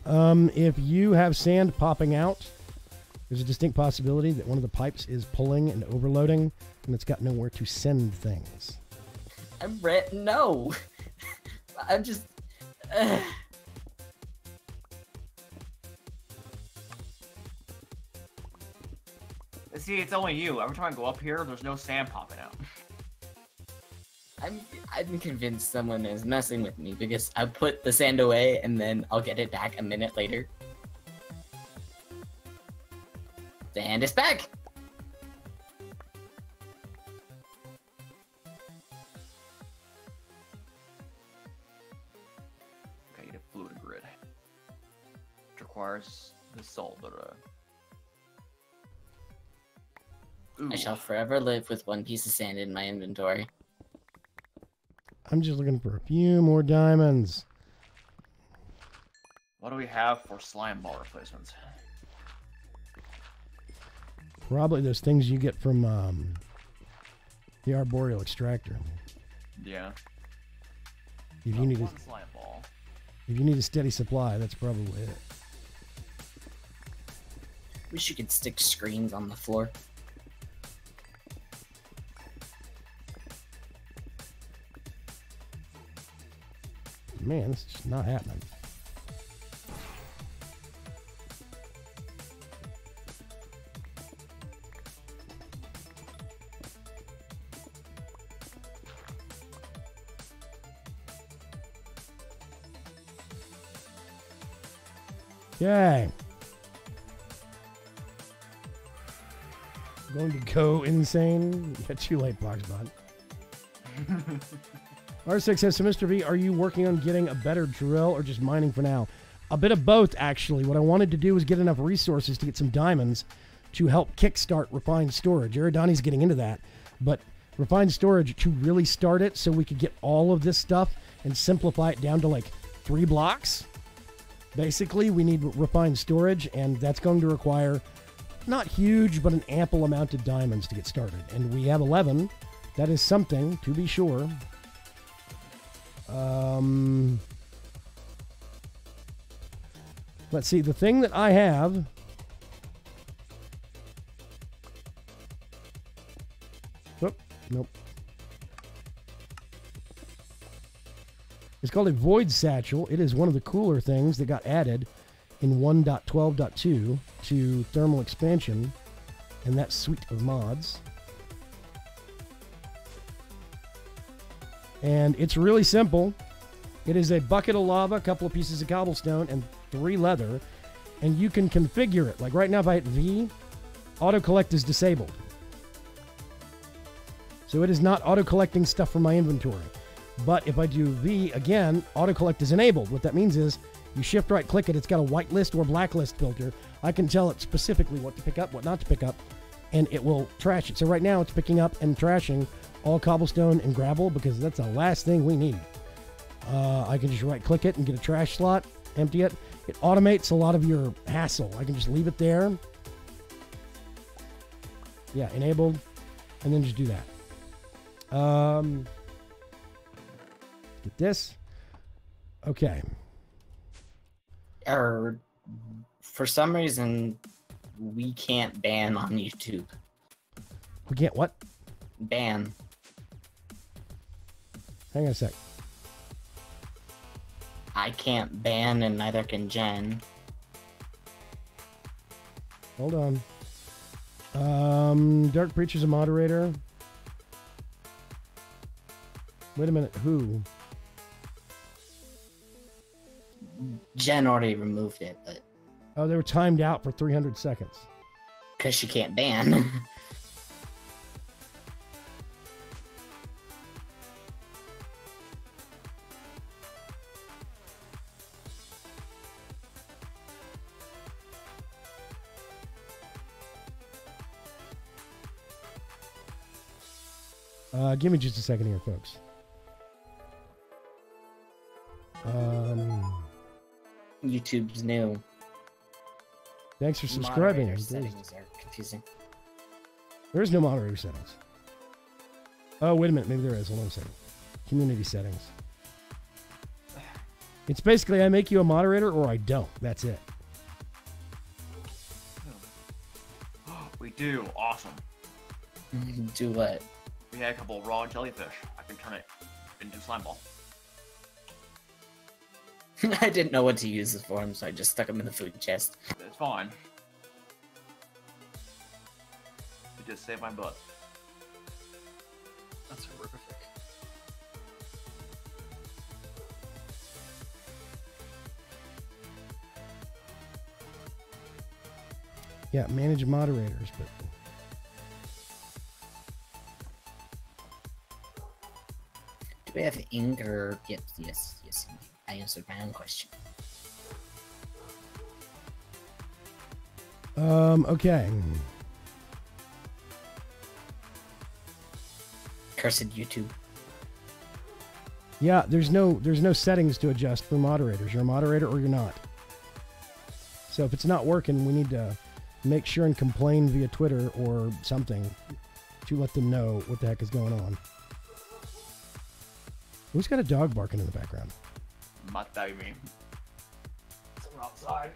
If you have sand popping out, there's a distinct possibility that one of the pipes is pulling and overloading, and it's got nowhere to send things. I'm no. I'm just. See, it's only you. Every time I go up here, there's no sand popping out. I'm convinced someone is messing with me because I put the sand away and then I'll get it back a minute later. Sand is back! Okay, I need a fluid grid. Which requires the salt, but Ooh. I shall forever live with one piece of sand in my inventory. I'm just looking for a few more diamonds. What do we have for slime ball replacements? Probably those things you get from the arboreal extractor. Yeah. If you need one slime ball. if you need a steady supply, that's probably it. Wish you could stick screens on the floor. Man, this is just not happening. Okay. Going to go insane. Yeah, too late, Boxbot. R6 says, so Mr. V, are you working on getting a better drill or just mining for now? A bit of both, actually. What I wanted to do was get enough resources to get some diamonds to help kickstart refined storage. Eridani's getting into that. But refined storage to really start it so we could get all of this stuff and simplify it down to like 3 blocks. Basically, we need refined storage, and that's going to require not huge, but an ample amount of diamonds to get started. And we have 11. That is something, to be sure. Let's see, the thing that I have nope. It's called a void satchel. It is one of the cooler things that got added in 1.12.2 to thermal expansion and that suite of mods. And it's really simple. It is a bucket of lava, a couple of pieces of cobblestone, and 3 leather. And you can configure it. Like right now, if I hit V, auto-collect is disabled. So it is not auto-collecting stuff from my inventory. But if I do V again, auto-collect is enabled. What that means is you shift-right click it, it's got a white list or black list filter. I can tell it specifically what to pick up, what not to pick up, and it will trash it. So right now it's picking up and trashing all cobblestone and gravel because that's the last thing we need. I can just right-click it and get a trash slot, empty it. It automates a lot of your hassle. I can just leave it there. Yeah, enabled, and then just do that. Get this. Okay. For some reason, we can't ban on YouTube. We can't what? Ban. Hang on a sec. I can't ban, and neither can Jen. Hold on. Dark Preacher's a moderator. Wait a minute. Who? Jen already removed it, but Oh, they were timed out for 300 seconds. because she can't ban. Give me just a second here, folks. YouTube's new. Thanks for subscribing. Moderator settings are confusing. There is no moderator settings. Oh, wait a minute. Maybe there is. Hold on a second. Community settings. It's basically I make you a moderator or I don't. That's it. We do. Awesome. Do what? We had a couple of raw jellyfish. I can turn it into slime ball. I didn't know what to use this for him, so I just stuck him in the food chest. It's fine. It just saved my butt. That's horrific. Yeah, manage moderators, but Do we have ink or... Yep, yes. I answered my own question. okay. Cursed YouTube. Yeah, there's no settings to adjust for moderators. You're a moderator or you're not. So if it's not working, we need to make sure and complain via Twitter or something to let them know what the heck is going on. Who's got a dog barking in the background? Not that me. Someone outside.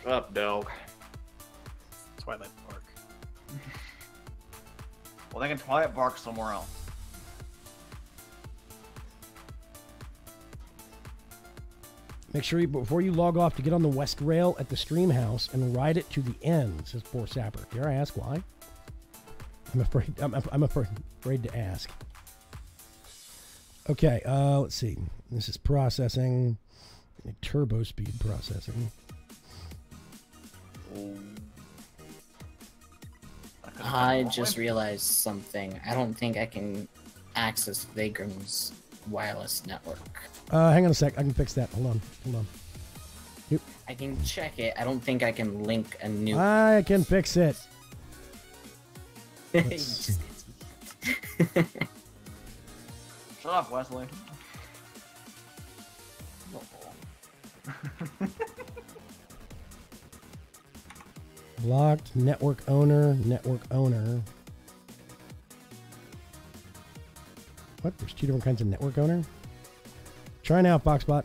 Shut up, dog. Twilight Park. Well, they can Twilight bark somewhere else. Make sure before you log off to get on the west rail at the stream house and ride it to the end, says poor Sapper. Dare I ask why? I'm afraid to ask. Okay, let's see. This is processing. Turbo speed processing. I just realized something. I don't think I can access Vagram's wireless network. Hang on a sec. I can fix that. Hold on. Yep. I can check it. I don't think I can link a new... I can fix it. He just gets me. Shut up, Wesley. Locked. Network owner. What? There's two different kinds of network owner? Try now, Foxbot.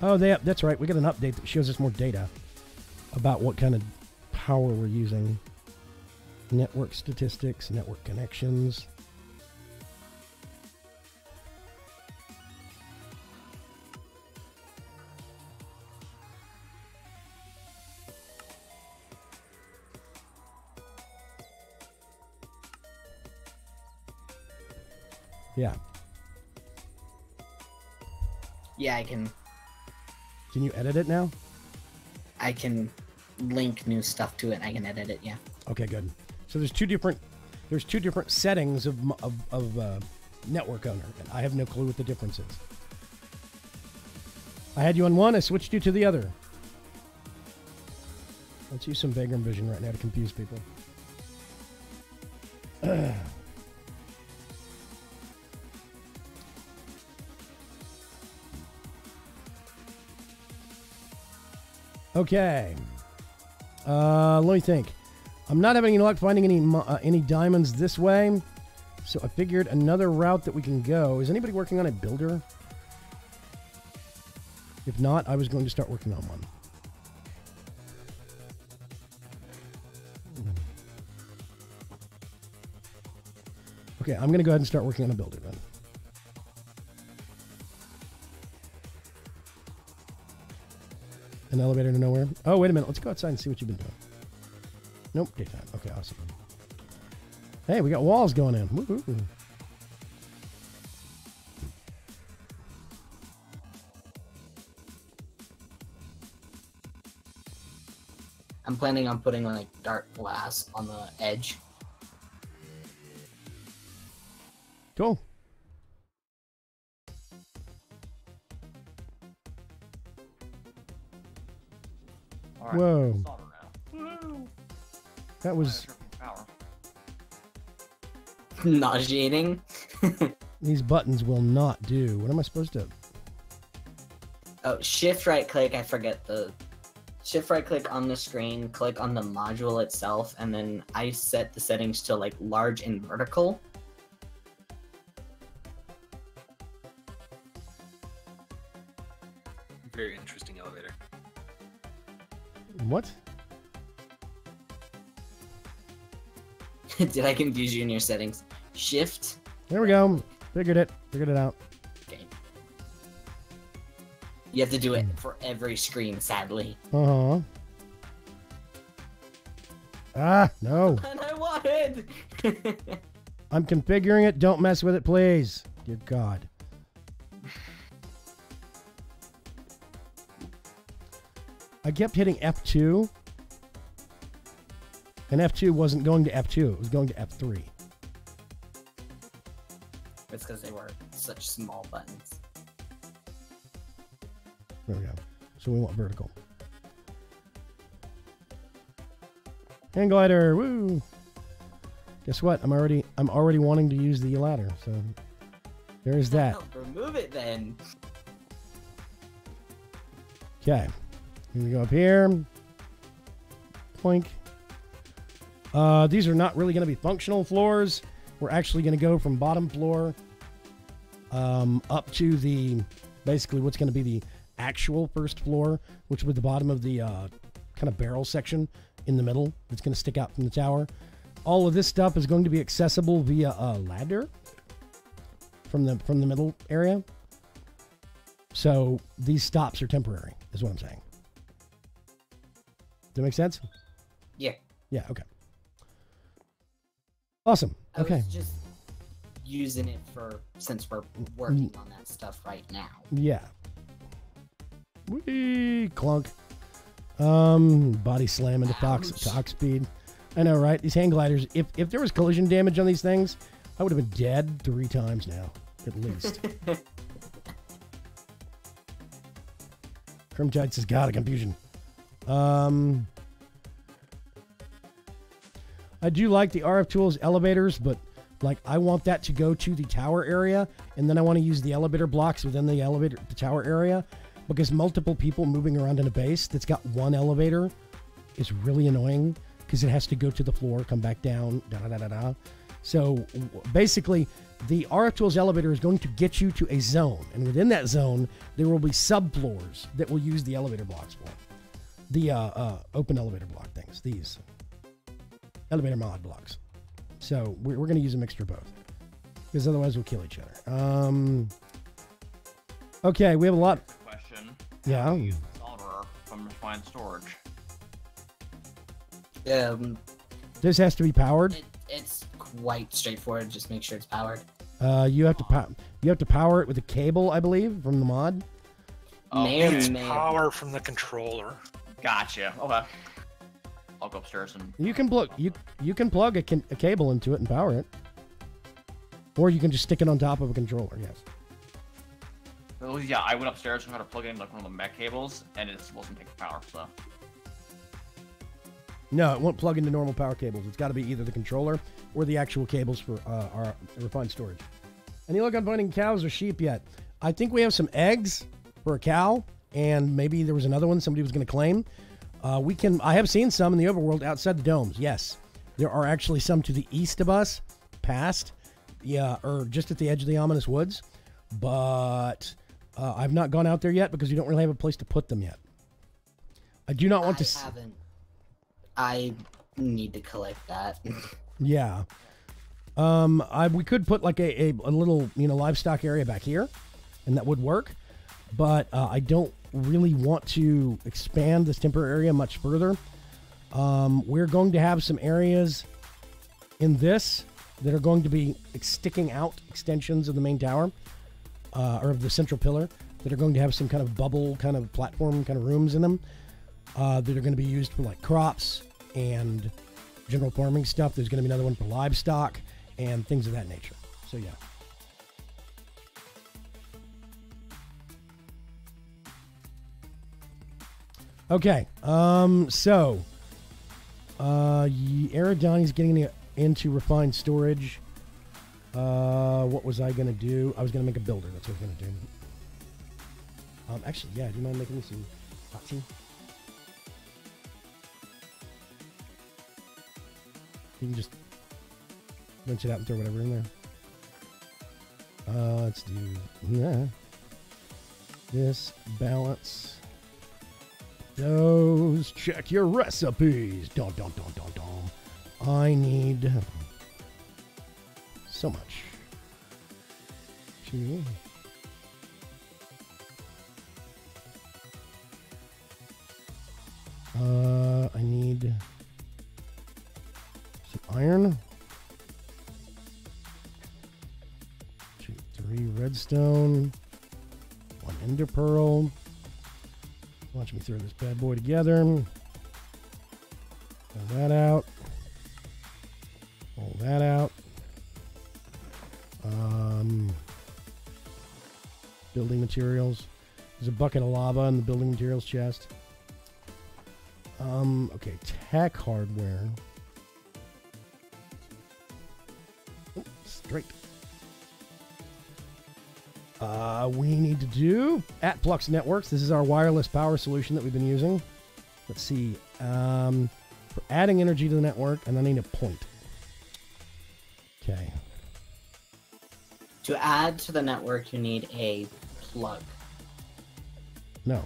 Oh, that's right. We got an update that shows us more data about what kind of power we're using. Network statistics, network connections. Yeah. Yeah, I can Can you edit it now? link new stuff to it. I can edit it, yeah. Okay, good. So there's two different settings of network owner, and I have no clue what the difference is. I had you on one, I switched you to the other. Let's use some Vagrant Vision right now to confuse people. Okay. Let me think. I'm not having any luck finding any diamonds this way, so I figured another route that we can go. Is anybody working on a builder? If not, I was going to start working on one. Okay, I'm going to go ahead and start working on a builder then. An elevator to nowhere. Oh, wait a minute. Let's go outside and see what you've been doing. Nope, daytime. Okay, awesome. Hey, we got walls going in. Woo-hoo. I'm planning on putting like dark glass on the edge. Cool. All right, Whoa. solder now. Woo! That was Power. Nauseating. these buttons will not do. What am I supposed to? Oh, shift right click. I forget the shift right click on the screen. Click on the module itself, and then I set the settings to like large and vertical. Very interesting elevator. What? Did I confuse you in your settings? Shift. There we go. Figured it. Figured it out. Okay. You have to do it for every screen, sadly. Uh huh. Ah, no. And I wanted. I'm configuring it. Don't mess with it, please. Dear God. I kept hitting F2. And F2 wasn't going to F2. It was going to F3. It's because they were such small buttons. There we go. So we want vertical. Hang glider. Woo! Guess what? I'm already wanting to use the ladder. So there's that. Oh, remove it then. Okay. Here we go up here. Plink. These are not really going to be functional floors. We're actually going to go from bottom floor up to the basically what's going to be the actual first floor, which would be the bottom of the kind of barrel section in the middle that's going to stick out from the tower. All of this stuff is going to be accessible via a ladder from the middle area. So these stops are temporary, is what I'm saying. Does that make sense? Yeah. Yeah, okay. Awesome. Okay. I was just using it for since we're working on that stuff right now. Yeah. Whee! Clunk. Body slam into top speed. I know, right? These hang gliders, if there was collision damage on these things, I would have been dead 3 times now, at least. Crimtide says, God, a confusion. I do like the RF Tools elevators, but like I want that to go to the tower area, and then I want to use the elevator blocks within the tower area, because multiple people moving around in a base that's got one elevator is really annoying because it has to go to the floor, come back down, da-da-da-da-da. So basically, the RF Tools elevator is going to get you to a zone, and within that zone, there will be subfloors that will use the elevator blocks for. The open elevator block things, these elevator mod blocks. So we're going to use a mixture of both, because otherwise we'll kill each other. Okay, we have a lot. Question. Yeah. How do you use the solver from refined storage? This has to be powered. It's quite straightforward. Just make sure it's powered. You have to power it with a cable, I believe, from the mod. It's May. power from the controller. Gotcha. Okay. I'll go upstairs and. You can plug you can plug a cable into it and power it, or you can just stick it on top of a controller. Yes. Well, yeah, I went upstairs and tried to plug in like one of the mech cables, and it wasn't taking power. So. No, it won't plug into normal power cables. It's got to be either the controller or the actual cables for our refined storage. Any luck on finding cows or sheep yet? I think we have some eggs for a cow, and maybe there was another one somebody was going to claim. I have seen some in the overworld outside the domes. Yes, there are actually some to the east of us, past, or just at the edge of the ominous woods. But I've not gone out there yet because we don't really have a place to put them yet. I do not want to. Haven't. I need to collect that. Yeah. We could put like a little, livestock area back here, and that would work. But I don't really want to expand this temporary area much further. We're going to have some areas in this that are going to be sticking out extensions of the main tower, or of the central pillar, that are going to have some kind of bubble, kind of platform, kind of rooms in them, that are going to be used for like crops and general farming stuff. There's going to be another one for livestock and things of that nature. So yeah. Okay, so Aerodoni's getting into refined storage. What was I going to do? I was going to make a builder. That's what I was going to do. Actually, yeah, do you mind making me some hot tea? You can just rinse it out and throw whatever in there. Let's do this. Balance. Those. Check your recipes. Dun, dun, dun, dun, dun. I need so much. Two. I need some iron. 2, 3 redstone. 1 ender pearl. Watch me throw this bad boy together. Pull that out. Pull that out. Building materials. There's a bucket of lava in the building materials chest. Okay, tech hardware. Oh, straight. We need to do @Plux Networks. This is our wireless power solution that we've been using. Let's see. For adding energy to the network, and I need a point. Okay. To add to the network, you need a plug. No.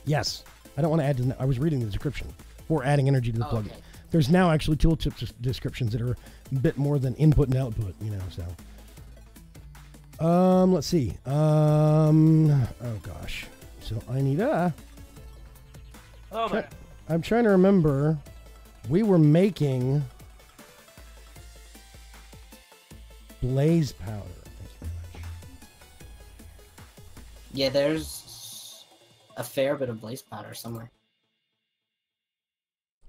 Yes. I don't want to add to the I was reading the description for adding energy to the plug. Okay. There's now actually tooltip descriptions that are a bit more than input and output, you know, so. Let's see. Oh gosh. So I need Oh, man. I'm trying to remember. We were making blaze powder. Yeah, there's a fair bit of blaze powder somewhere.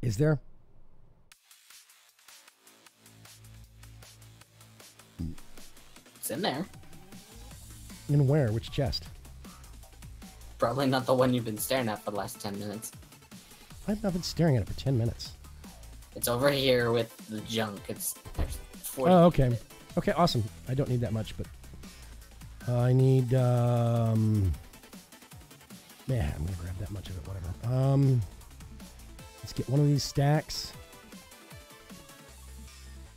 Is there? It's in there. In where? Which chest? Probably not the one you've been staring at for the last 10 minutes. I've not been staring at it for 10 minutes. It's over here with the junk. It's there's 40. Oh, okay. Okay, awesome. I don't need that much, but I need, yeah, I'm gonna grab that much of it, whatever. Let's get one of these stacks.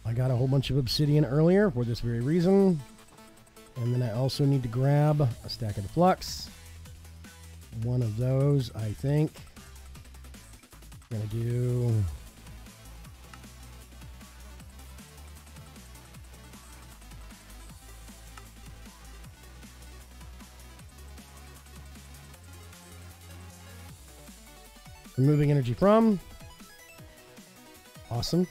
I got a whole bunch of obsidian earlier for this very reason. And then I also need to grab a stack of the flux. One of those, I think. I'm gonna do... Removing energy from. Awesome.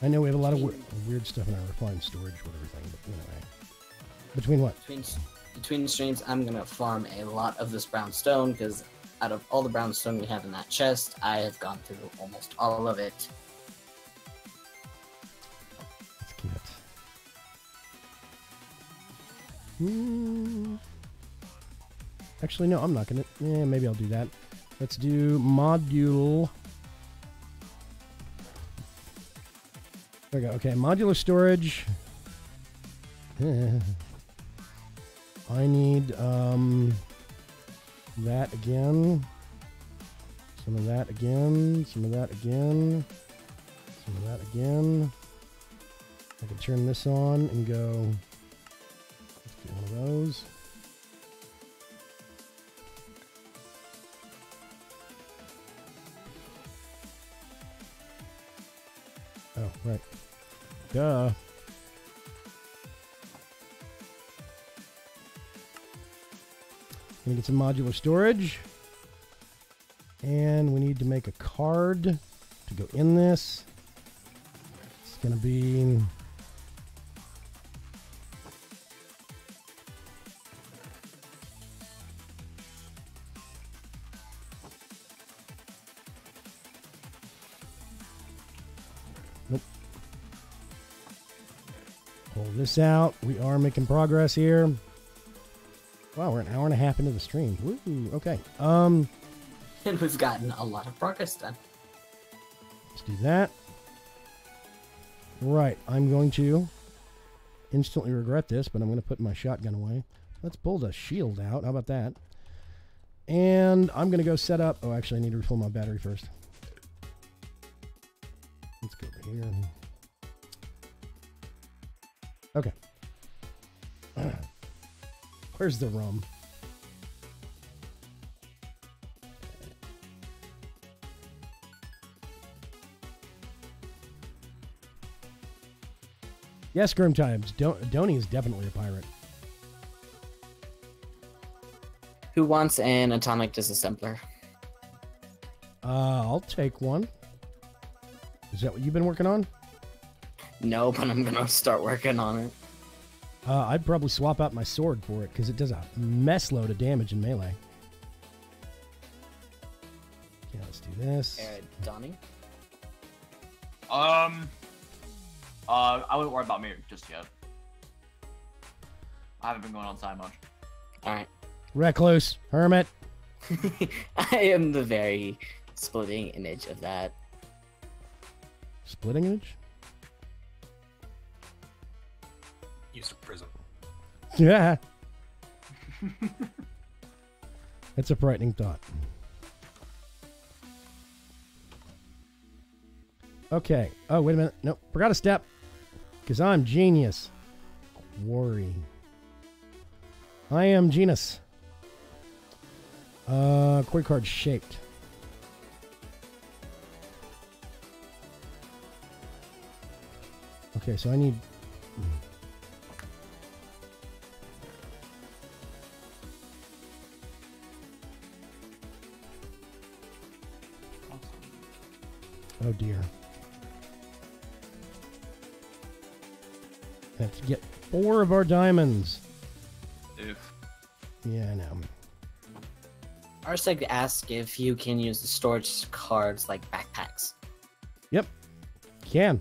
I know we have a lot of weird stuff in our refined storage with everything, but anyway. Between what? Between streams, I'm gonna farm a lot of this brown stone because out of all the brown stone we have in that chest, I have gone through almost all of it. Let's get it. Actually, no, I'm not gonna. Yeah, maybe I'll do that. Let's do module. There we go. Okay, modular storage. I need that again. Some of that again. Some of that again. Some of that again. I can turn this on and go. Let's get one of those. Oh, right. Duh. Gonna get some modular storage. And we need to make a card to go in this. It's gonna be... Nope. Pull this out. We are making progress here. Wow, we're an hour and a half into the stream. Woo, okay. And we've gotten a lot of progress done. Let's do that. Right, I'm going to instantly regret this, but I'm going to put my shotgun away. Let's pull the shield out. How about that? And I'm going to go set up... Oh, actually, I need to refill my battery first. Let's go over here. Okay. Where's the rum? Yes, Grim Times. Donnie is definitely a pirate. Who wants an atomic disassembler? I'll take one. Is that what you've been working on? No, but I'm gonna start working on it. I'd probably swap out my sword for it because it does a mess load of damage in melee. Okay, let's do this. Donnie? I wouldn't worry about me just yet. I haven't been going outside much. Alright. Recluse, hermit. I am the very splitting image of that. Splitting image? Use of prism. Yeah. That's a frightening thought. Okay. Oh, wait a minute. Nope. Forgot a step. Because I'm genius. Quarry. I am genus. Quarry card shaped. Okay, so I need... Oh dear. Have to get 4 of our diamonds. Oof. Yeah, I know. Arsec asked if you can use the storage cards like backpacks. Yep. Can.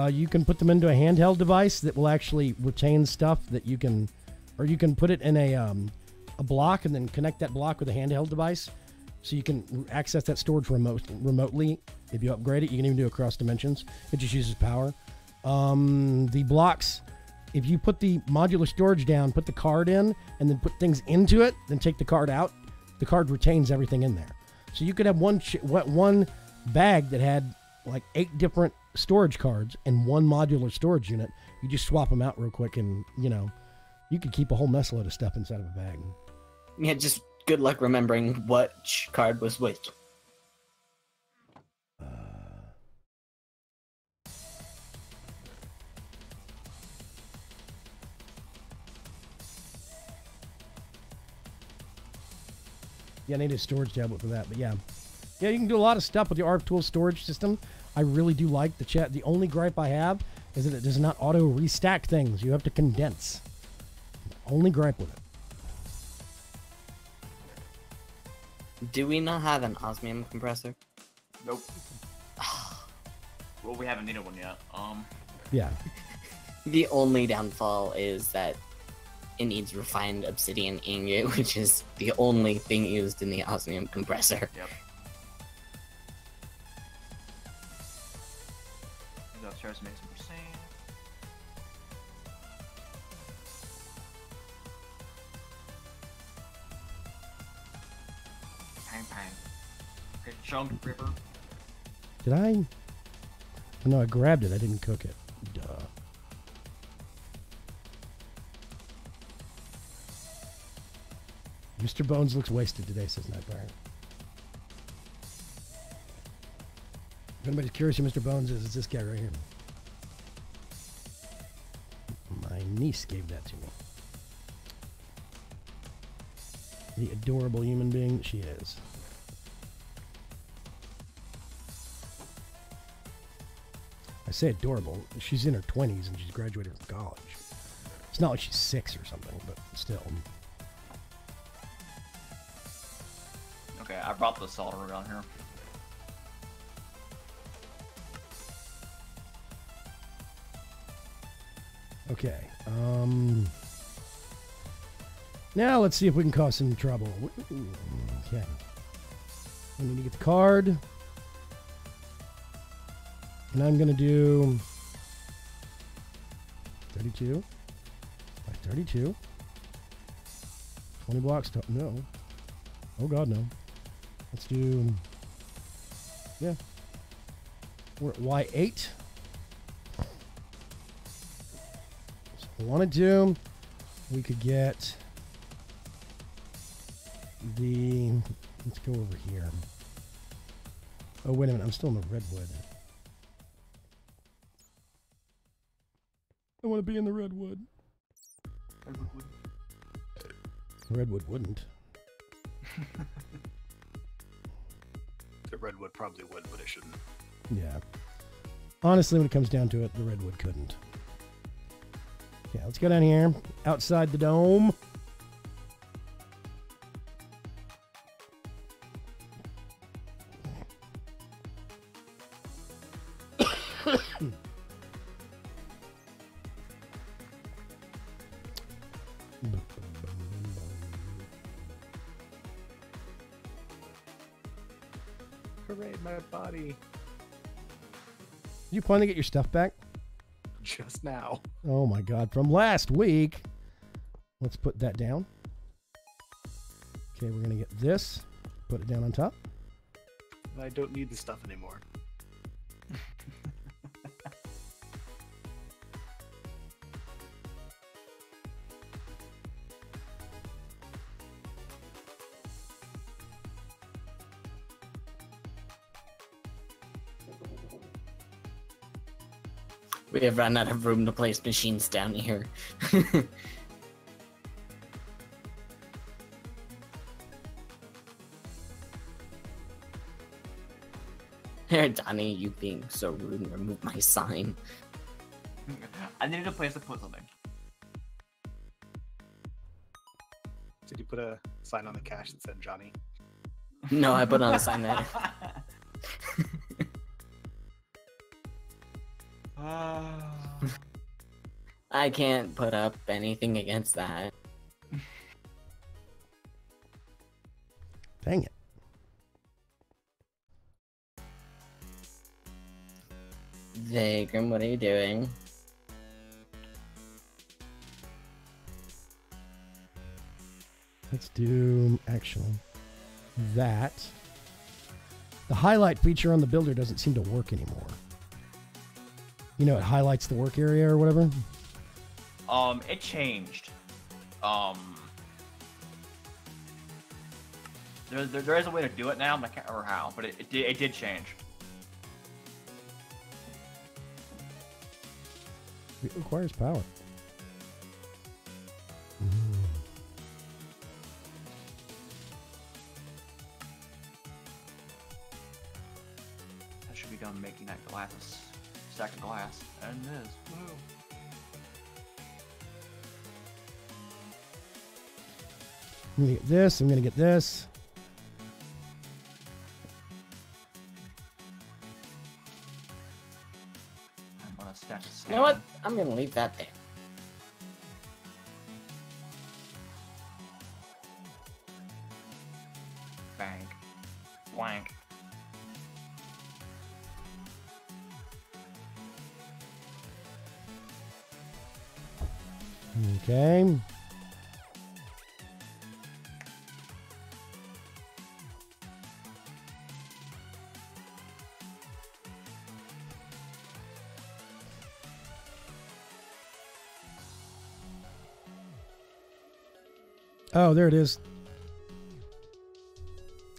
You can put them into a handheld device that will actually retain stuff that you can... Or you can put it in a block and then connect that block with a handheld device. So you can access that storage remotely. If you upgrade it, you can even do it across dimensions. It just uses power. The blocks, if you put the modular storage down, put the card in, and then put things into it, then take the card out, the card retains everything in there. So you could have one bag that had like 8 different storage cards and one modular storage unit. You just swap them out real quick and, you know, you could keep a whole mess load of stuff inside of a bag. Yeah, just good luck remembering which card was which. Yeah, I need a storage tablet for that, but yeah. Yeah, you can do a lot of stuff with the ARF-Tool storage system. I really do like the chat. The only gripe I have is that it does not auto restack things. You have to condense. Only gripe with it. Do we not have an osmium compressor? Nope. Well, we haven't needed one yet. Yeah. The only downfall is that it needs refined obsidian ingot, which is the only thing used in the osmium compressor. Yep. Go upstairs and make some more sand. Bang bang. Good chunk, Ripper. Did I? Oh, no, I grabbed it. I didn't cook it. Duh. Mr. Bones looks wasted today, says Nightfire. If anybody's curious who Mr. Bones is, it's this guy right here. My niece gave that to me. The adorable human being that she is. I say adorable. She's in her 20s and she's graduated from college. It's not like she's 6 or something, but still. Okay, I brought the solder down here. Okay. Now let's see if we can cause some trouble. Ooh, okay. We need to get the card. And I'm going to do 32 by 32. 20 blocks. No. Oh, God, no. Let's do... Yeah. We're at Y8. So if I wanted to, we could get the... Let's go over here. Oh, wait a minute. I'm still in the redwood. I want to be in the redwood. Redwood wouldn't. The redwood probably would, but it shouldn't. Yeah. Honestly, when it comes down to it, the redwood couldn't. Yeah, let's go down here. Outside the dome. Hooray, my body. You plan to get your stuff back? Just now. Oh my God, from last week. Let's put that down. Okay, we're going to get this. Put it down on top. I don't need the stuff anymore. We have run out of room to place machines down here. Here, Donnie, you being so rude and remove my sign. I needed a place to put something. Did you put a sign on the cash that said Johnny? No, I put on a sign there. I can't put up anything against that. Dang it. Vagrant, what are you doing? Let's do, actually, that. The highlight feature on the builder doesn't seem to work anymore. You know, it highlights the work area or whatever. It changed. There is a way to do it now. I can't remember how, but it did change. It requires power. I should be done making that glass, stack of glass, and this. Woo. I'm gonna get this. I'm gonna get this. I'm gonna stack of sand. You know what? I'm gonna leave that there. Bang. Blank. Okay. Oh, there it is.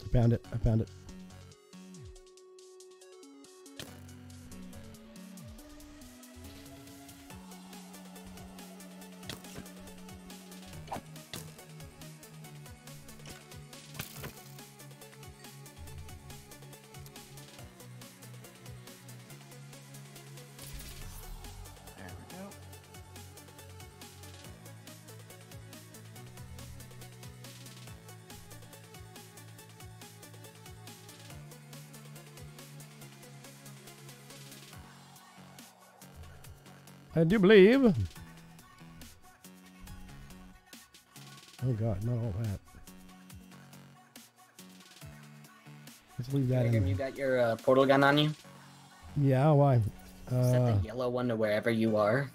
I found it. I found it. There we go. I do believe. Oh Oh god, not all that. Let's leave that Grim, in. you got your portal gun on you? Yeah, why? Set the yellow one to wherever you are.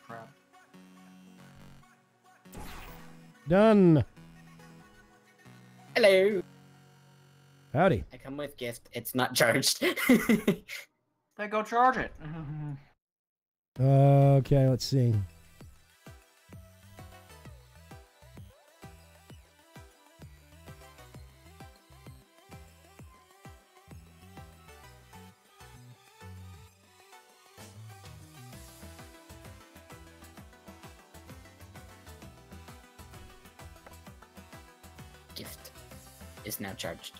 Crap. Done. Hello. Howdy. I come with gift. It's not charged. Then go charge it. Okay, let's see. Gift is now charged.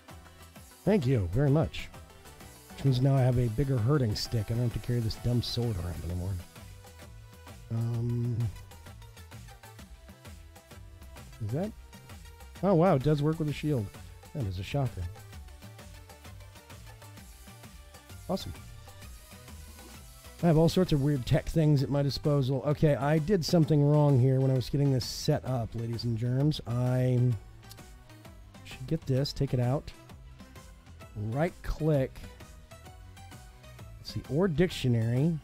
Thank you very much. Which means now I have a bigger hurting stick. I don't have to carry this dumb sword around anymore. Is that? Oh wow, it does work with a shield. That is a shocker. Awesome. I have all sorts of weird tech things at my disposal. Okay, I did something wrong here when I was getting this set up, ladies and germs. I should get this, take it out, right click. Let's see, or dictionary.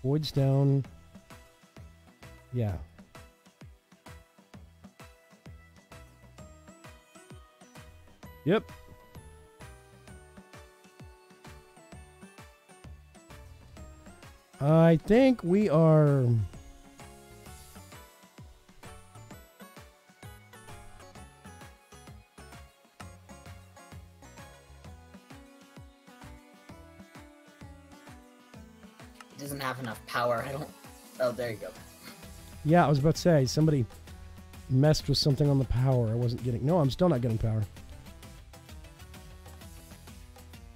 Void stone. Yeah. Yep. I think we are... It doesn't have enough power. I don't. Oh, there you go. Yeah, I was about to say, somebody messed with something on the power. I wasn't getting... No, I'm still not getting power.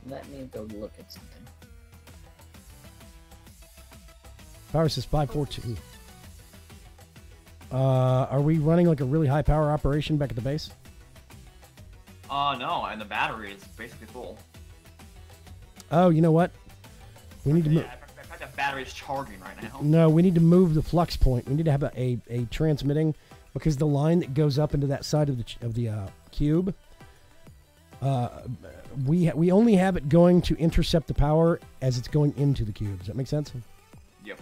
Let me go look at something. Power says 542. Are we running like a really high power operation back at the base? No, and the battery is basically full. Oh, you know what? We need to move... Yeah, in fact, the battery's charging right now. No, we need to move the flux point. We need to have a transmitting, because the line that goes up into that side of the cube, we only have it going to intercept the power as it's going into the cube. Does that make sense? Yep.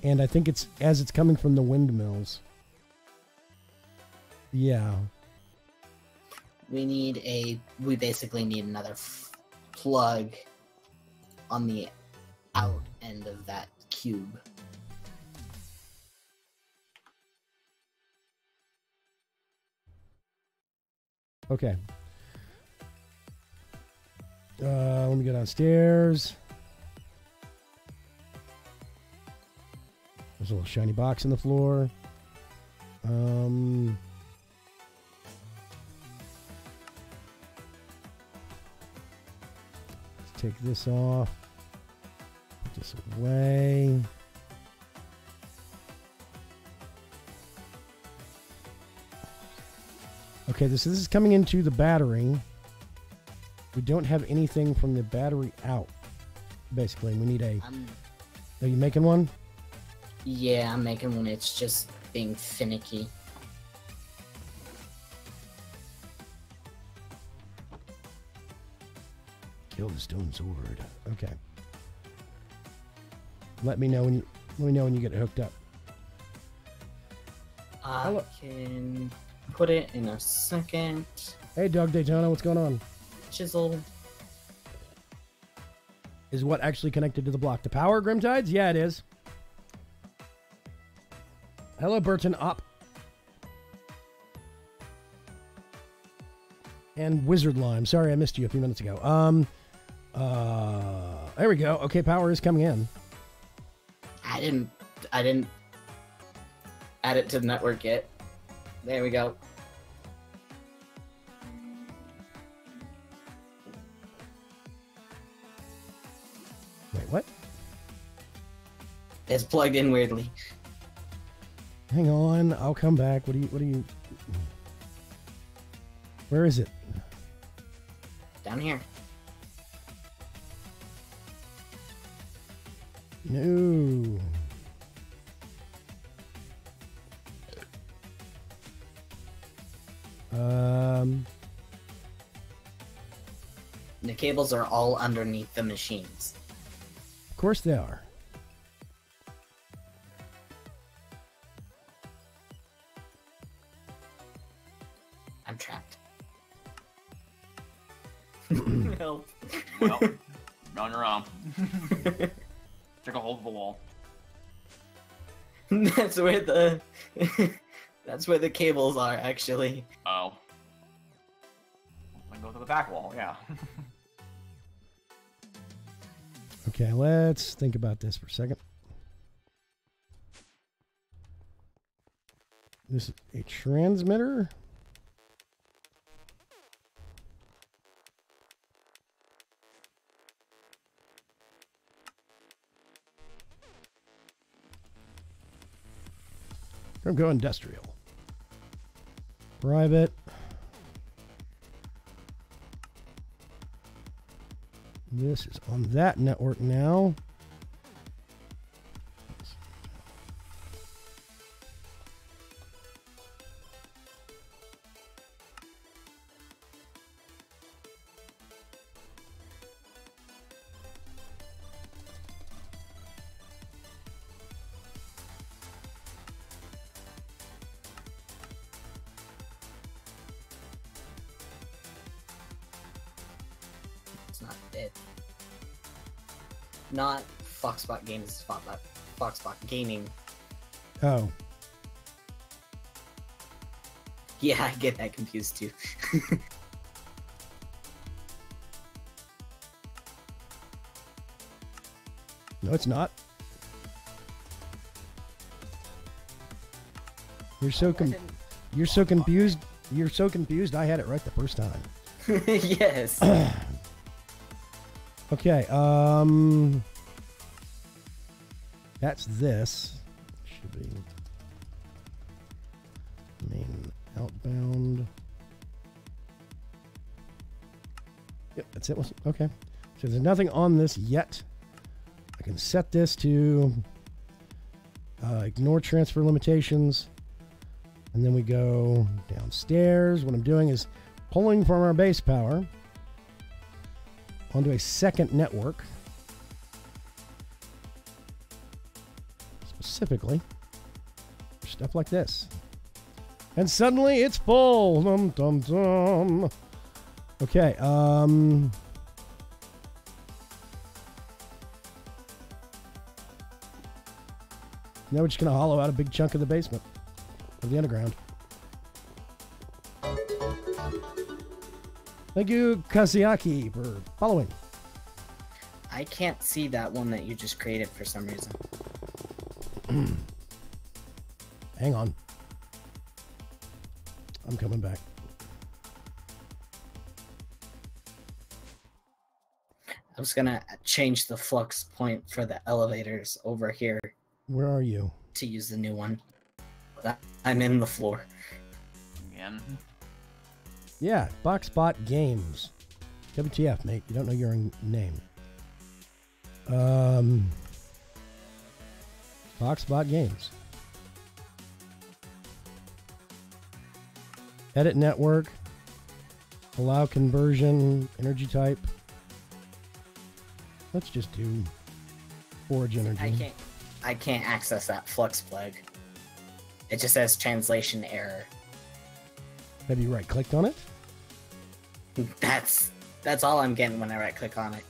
And I think it's as it's coming from the windmills. Yeah. We basically need another plug on the out end of that cube. Okay. Let me go downstairs. There's a little shiny box on the floor. Let's take this off. Put this away. Okay, this is coming into the battery. We don't have anything from the battery out. Basically, we need a... Are you making one? Yeah, I'm making one. It's just being finicky. Kill the stone sword. Okay. Let me know when you get it hooked up. I can put it in a second. Hey, Dog Daytona, what's going on? Chisel. Is what actually connected to the block? The power, Grimtides? Yeah, it is. Hello, Burton Up. And Wizard Lime. Sorry, I missed you a few minutes ago. There we go. Okay, power is coming in. I didn't add it to the network yet. There we go. Wait, what? It's plugged in weirdly. Hang on, I'll come back. What do you... Where is it? Down here. No. The cables are all underneath the machines. Of course they are. I'm trapped. Well, run around. Take a hold of the wall. That's where the that's where the cables are actually. Oh. I go to the back wall, yeah. Okay, let's think about this for a second. This is a transmitter. GrimCo Industrial. Private. This is on that network now. It's not it. Not Foxbot Games, Foxbot Gaming. Oh, Yeah, I get that confused too. no, it's not. You're so confused. You're so confused. I had it right the first time. Yes. Okay. That's this. Should be main outbound. Yep, that's it. Okay. So there's nothing on this yet. I can set this to ignore transfer limitations. And then we go downstairs. What I'm doing is pulling from our base power onto a second network. Specifically for stuff like this. And suddenly it's full. Dum, dum, dum. Okay, now we're just going to hollow out a big chunk of the basement of the underground. Thank you, Kaziaki, for following. I can't see that one that you just created for some reason. Hang on. I'm coming back. I was gonna change the flux point for the elevators over here Where are you? to use the new one. I'm in the floor. Again. Yeah, Boxbot Games. WTF, mate? You don't know your own name. Boxbot Games. Edit network. Allow conversion. Energy type. Let's just do forage energy. I can't access that flux plug. It just says translation error. Have you right clicked on it? That's all I'm getting when I right click on it.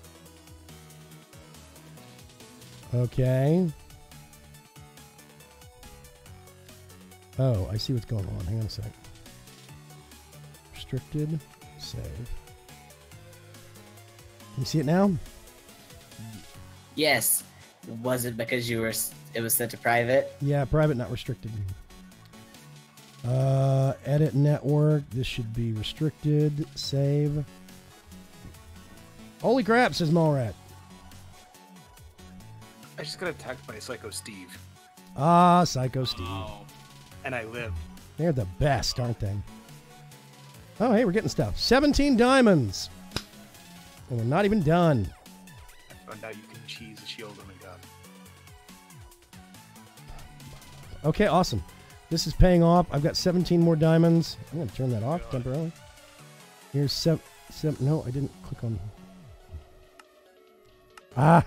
Okay. Oh, I see what's going on. Hang on a sec. Restricted. Save. Can you see it now? Yes. Was it because it was set to private? Yeah, private, not restricted. Edit network. This should be restricted. Save. Holy crap, says Mallrat. I just got attacked by Psycho Steve, Ah, Psycho Steve. Oh. and I lived. They're the best, aren't they? Oh, hey, we're getting stuff. 17 diamonds. And we're not even done. I found out you can cheese a shield and a gun. Okay, awesome. This is paying off. I've got 17 more diamonds. I'm going to turn that off temporarily. Here's seven. No, I didn't click on. I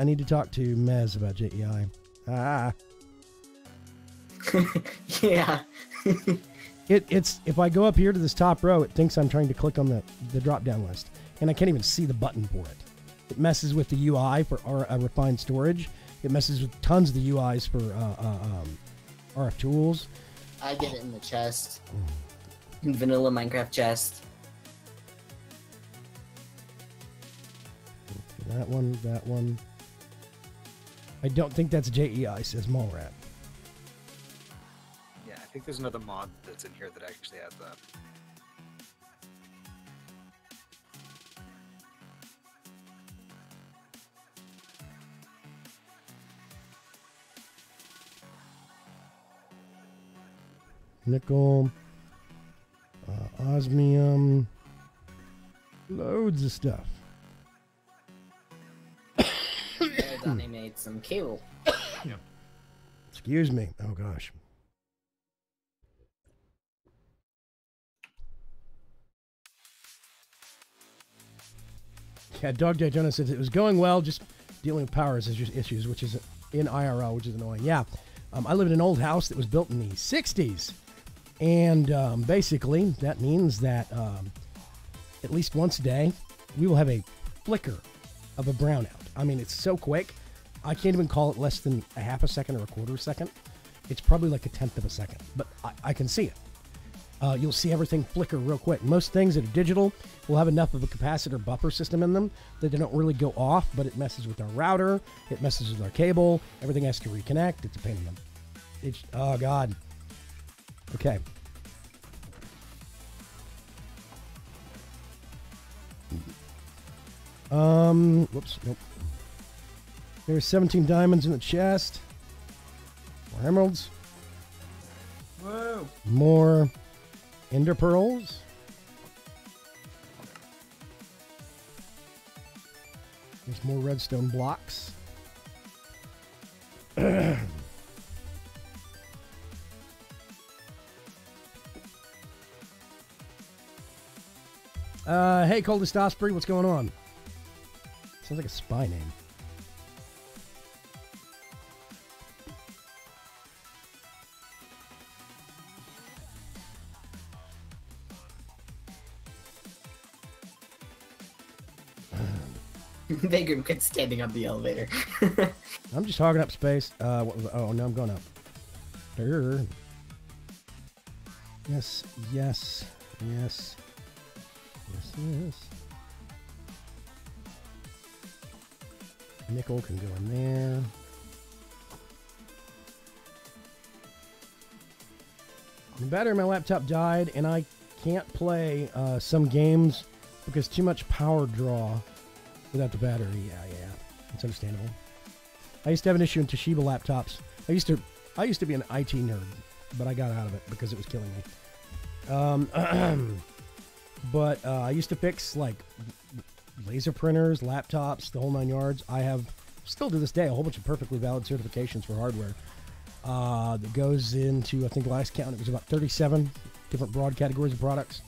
need to talk to Mez about JEI. Yeah. It's if I go up here to this top row, it thinks I'm trying to click on the drop down list, and I can't even see the button for it. It messes with the UI for our refined storage. It messes with tons of the UIs for RF tools. I get it in the chest. In vanilla Minecraft chest. That one. I don't think that's JEI, says Mallrat. Yeah, I think there's another mod that's in here that actually has that. Nickel, osmium, loads of stuff. Donnie made some cable. Excuse me. Oh gosh. Yeah, Dog Daytona says it was going well, just dealing with power issues, which is in IRL, which is annoying. Yeah, I live in an old house that was built in the 60s. And basically, that means that at least once a day, we will have a flicker of a brownout. I mean, it's so quick, I can't even call it less than a half a second or a quarter of a second. It's probably like a tenth of a second, but I can see it. You'll see everything flicker real quick. Most things that are digital will have enough of a capacitor buffer system in them that they don't really go off, but it messes with our router, it messes with our cable, everything has to reconnect. It's a pain in the... oh, God. Okay. Whoops, nope. There's 17 diamonds in the chest. More emeralds. Whoa. More ender pearls. There's more redstone blocks. Hey, Coldest Osprey, what's going on? Sounds like a spy name. Vagrant quit standing on the elevator. I'm just hogging up space. What was, oh, no, I'm going up. Durr. Yes, yes, yes. Yes, yes. Nickel can go in there. The battery in my laptop died, and I can't play some games because too much power draw without the battery. Yeah, it's understandable. I used to have an issue in Toshiba laptops. I used to be an IT nerd, but I got out of it because it was killing me. But I used to fix like laser printers, laptops, the whole 9 yards. I have still to this day a whole bunch of perfectly valid certifications for hardware that goes into, I think last count it was about 37 different broad categories of products.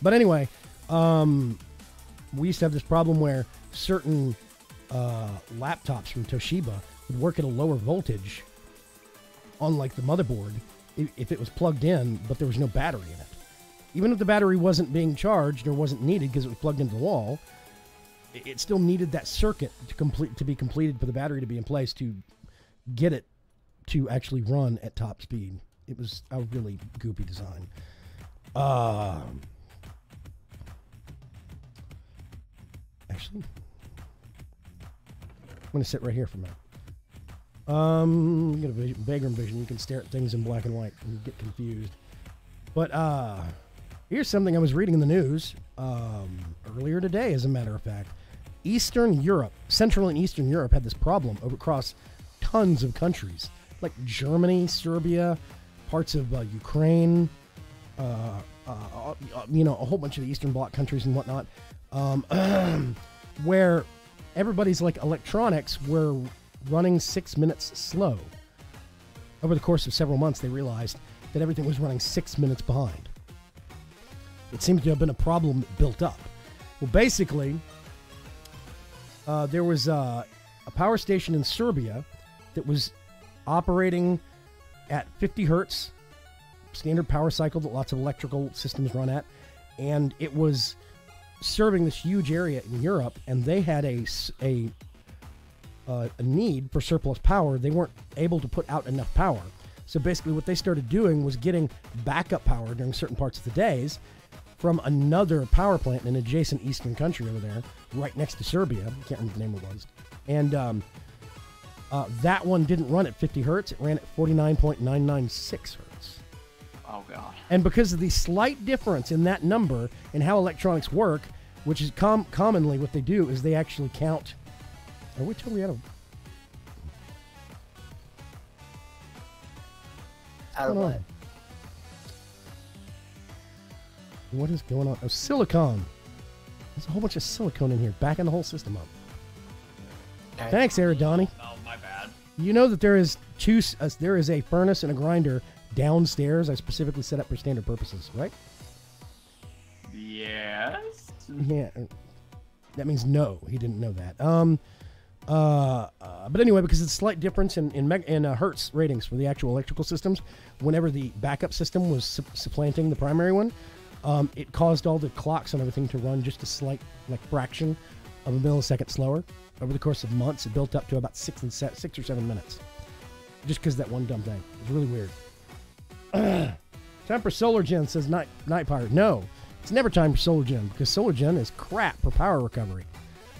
But anyway, we used to have this problem where certain laptops from Toshiba would work at a lower voltage on like the motherboard if it was plugged in, but there was no battery in it. Even if the battery wasn't being charged or wasn't needed because it was plugged into the wall, it still needed that circuit to be completed for the battery to be in place to get it to actually run at top speed. It was a really goopy design. Actually, I'm going to sit right here for a minute. You get a Vagrant vision. You can stare at things in black and white and get confused. But here's something I was reading in the news earlier today, as a matter of fact. Eastern Europe, Central and Eastern Europe had this problem across tons of countries, like Germany, Serbia, parts of Ukraine, a whole bunch of the Eastern Bloc countries and whatnot. where everybody's like electronics were running 6 minutes slow. Over the course of several months, they realized that everything was running 6 minutes behind. It seems to have been a problem that built up. Well, basically, there was a power station in Serbia that was operating at 50 hertz, standard power cycle that lots of electrical systems run at, and it was serving this huge area in Europe, and they had a need for surplus power. They weren't able to put out enough power. So basically what they started doing was getting backup power during certain parts of the days from another power plant in an adjacent eastern country over there, right next to Serbia. I can't remember the name it was. And that one didn't run at 50 hertz. It ran at 49.996 hertz. Oh, God. And because of the slight difference in that number and how electronics work, which is commonly what they do is they actually count. Are we totally out of... Out of what? What is going on? Oh, silicon. There's a whole bunch of silicone in here, backing the whole system up. Okay. Thanks, Aridani. Oh, my bad. You know that there is there is a furnace and a grinder downstairs. I specifically set up for standard purposes, right? Yes. Yeah. That means no. He didn't know that. But anyway, because it's a slight difference in hertz ratings for the actual electrical systems, whenever the backup system was supplanting the primary one, it caused all the clocks and everything to run just a slight fraction of a millisecond slower. Over the course of months, it built up to about 6 or 7 minutes, just because that one dumb thing. It's really weird. Time for Solar Gen, says Night Pirate. No, it's never time for Solar Gen, because Solar Gen is crap for power recovery.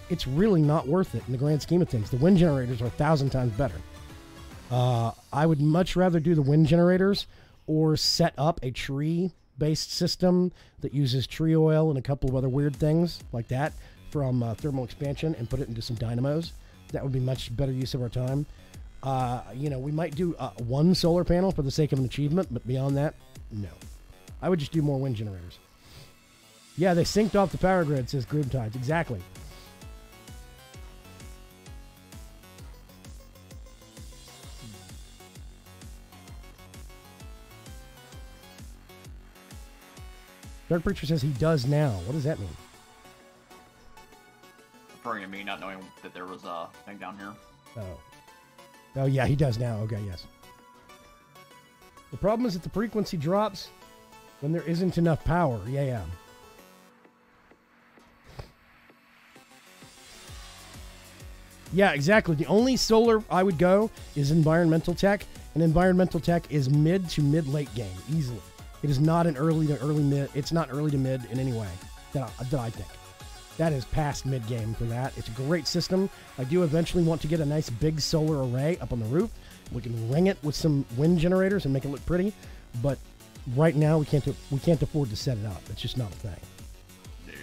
It's really not worth it in the grand scheme of things. The wind generators are 1,000 times better. I would much rather do the wind generators or set up a tree-based system that uses tree oil and a couple of other weird things like that from thermal expansion and put it into some dynamos. That would be much better use of our time. We might do one solar panel for the sake of an achievement, but beyond that, no. I would just do more wind generators. Yeah, they synced off the power grid, says Grimtides. Exactly. Dark Preacher says he does now. What does that mean? Referring to me not knowing that there was a thing down here. Oh, yeah, he does now. Okay, yes. The problem is that the frequency drops when there isn't enough power. Yeah. Yeah, exactly. The only solar I would go is environmental tech, and environmental tech is mid to mid-late game, easily. It is not an early to early mid. It's not early to mid in any way that I think. That is past mid game for that. It's a great system. I do eventually want to get a nice big solar array up on the roof. We can ring it with some wind generators and make it look pretty. But right now we can't afford to set it up. It's just not a thing. No.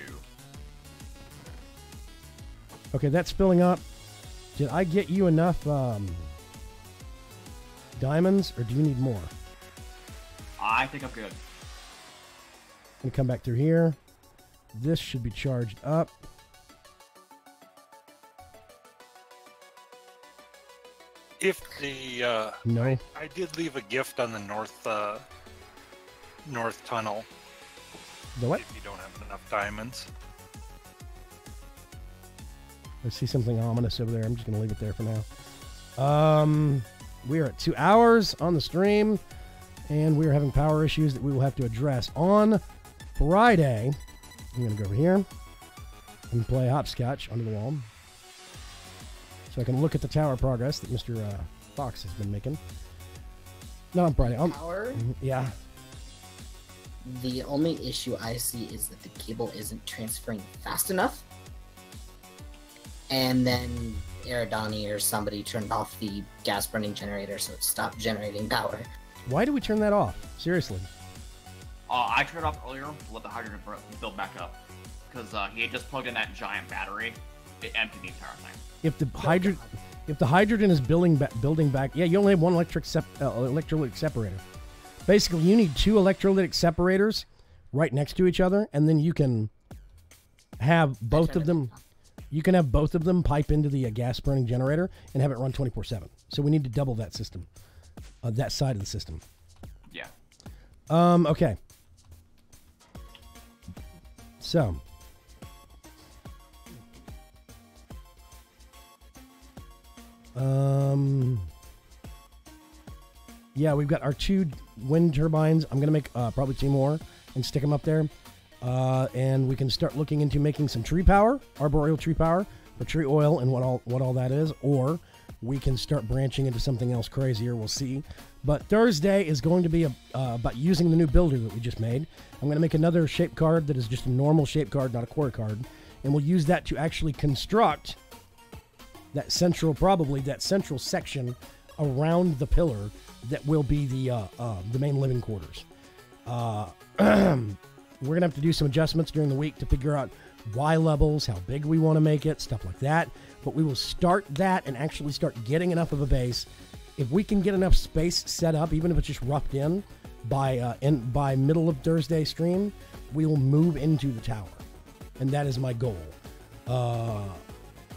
Okay, that's filling up. Did I get you enough diamonds, or do you need more? I think I'm good. I'm going to come back through here. This should be charged up. If the No. I did leave a gift on the north tunnel. The what? If you don't have enough diamonds. I see something ominous over there. I'm just going to leave it there for now. We are at 2 hours on the stream, and we are having power issues that we will have to address on Friday. I'm going to go over here and play hopscotch under the wall so I can look at the tower progress that Mr. Fox has been making. No, on Friday. Power? Yeah. The only issue I see is that the cable isn't transferring fast enough. And then Aridani or somebody turned off the gas burning generator so it stopped generating power. Why do we turn that off? Seriously. I turned it off earlier to let the hydrogen build back up. Because he had just plugged in that giant battery. It emptied the entire thing. If the hydrogen is building back, yeah, you only have one electrolytic separator. Basically, you need 2 electrolytic separators right next to each other, and then you can have both of them. You can have both of them pipe into the gas burning generator and have it run 24/7. So we need to double that system, that side of the system. Yeah. Okay. So. Yeah, we've got our 2 wind turbines. I'm going to make probably 2 more and stick them up there. And we can start looking into making some tree power, arboreal tree power, for tree oil and what all that is. Or we can start branching into something else crazier. We'll see. But Thursday is going to be about using the new builder that we just made. I'm going to make another shape card that is just a normal shape card, not a quarter card. And we'll use that to actually construct that central section around the pillar that will be the main living quarters. We're going to have to do some adjustments during the week to figure out Y levels, how big we want to make it, stuff like that. But we will start that and actually start getting enough of a base. If we can get enough space set up, even if it's just roughed in by middle of Thursday stream, we will move into the tower. And that is my goal.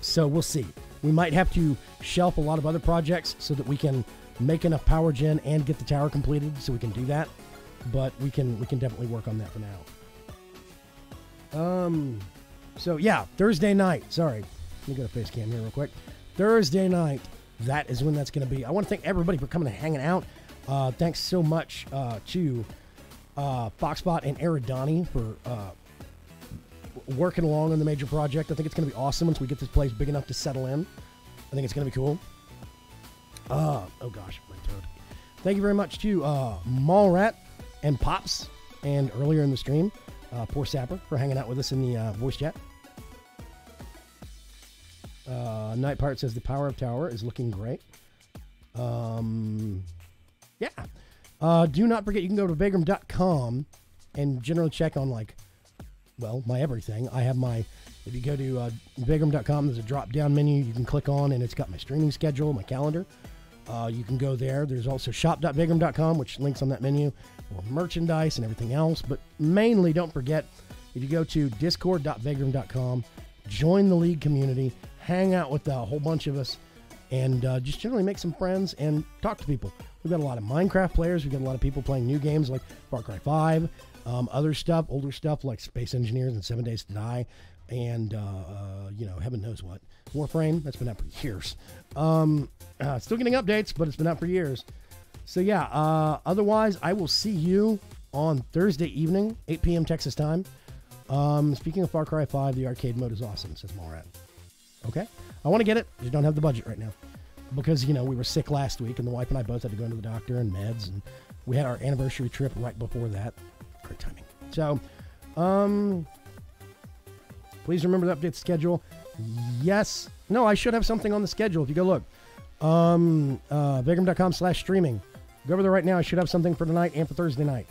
So we'll see. We might have to shelf a lot of other projects so that we can make enough power gen and get the tower completed so we can do that. But we can definitely work on that for now. So yeah, Thursday night. Sorry. Let me go to face cam here real quick. Thursday night. That is when that's going to be. I want to thank everybody for coming and hanging out. Thanks so much to Foxbot and Eridani for working along on the major project. I think it's going to be awesome once we get this place big enough to settle in. I think it's going to be cool. Oh gosh, my toad. Thank you very much to Mallrat and Pops, and earlier in the stream, Poor Sapper for hanging out with us in the voice chat. Night Pirate says the power of tower is looking great. Yeah. Do not forget, you can go to vagram.com and generally check on my everything. I have if you go to vagram.com, there's a drop down menu you can click on, and it's got my streaming schedule, my calendar. You can go there. There's also shop.vagram.com, which links on that menu for merchandise and everything else. But mainly, don't forget, if you go to discord.vagram.com, join the League community, hang out with a whole bunch of us, and just generally make some friends and talk to people. We've got a lot of Minecraft players. We've got a lot of people playing new games like Far Cry 5, other stuff, older stuff like Space Engineers and 7 Days to Die, and, heaven knows what. Warframe, that's been out for years. Still getting updates, but it's been out for years. So, yeah, otherwise, I will see you on Thursday evening, 8 p.m. Texas time. Speaking of Far Cry 5, the arcade mode is awesome, says Mallrat. Okay? I want to get it. Just don't have the budget right now. Because, we were sick last week, and the wife and I both had to go into the doctor and meds, and we had our anniversary trip right before that. Great timing. So, please remember to update the schedule. Yes. No, I should have something on the schedule. If you go look. Vagram.com/streaming. Go over there right now. I should have something for tonight and for Thursday night.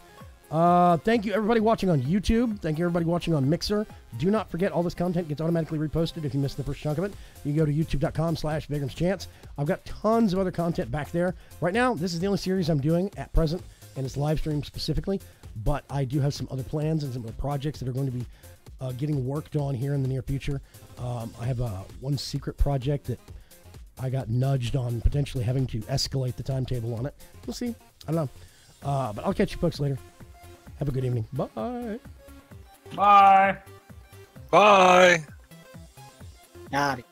Thank you, everybody watching on YouTube. Thank you, everybody watching on Mixer. Do not forget, all this content gets automatically reposted if you missed the first chunk of it. You can go to youtube.com/VagramsChance. I've got tons of other content back there. Right now, this is the only series I'm doing at present, and it's live stream specifically. But I do have some other plans and some other projects that are going to be getting worked on here in the near future. I have one secret project that I got nudged on potentially having to escalate the timetable on it. We'll see. I don't know. But I'll catch you folks later. Have a good evening. Bye. Bye. Bye. Got it.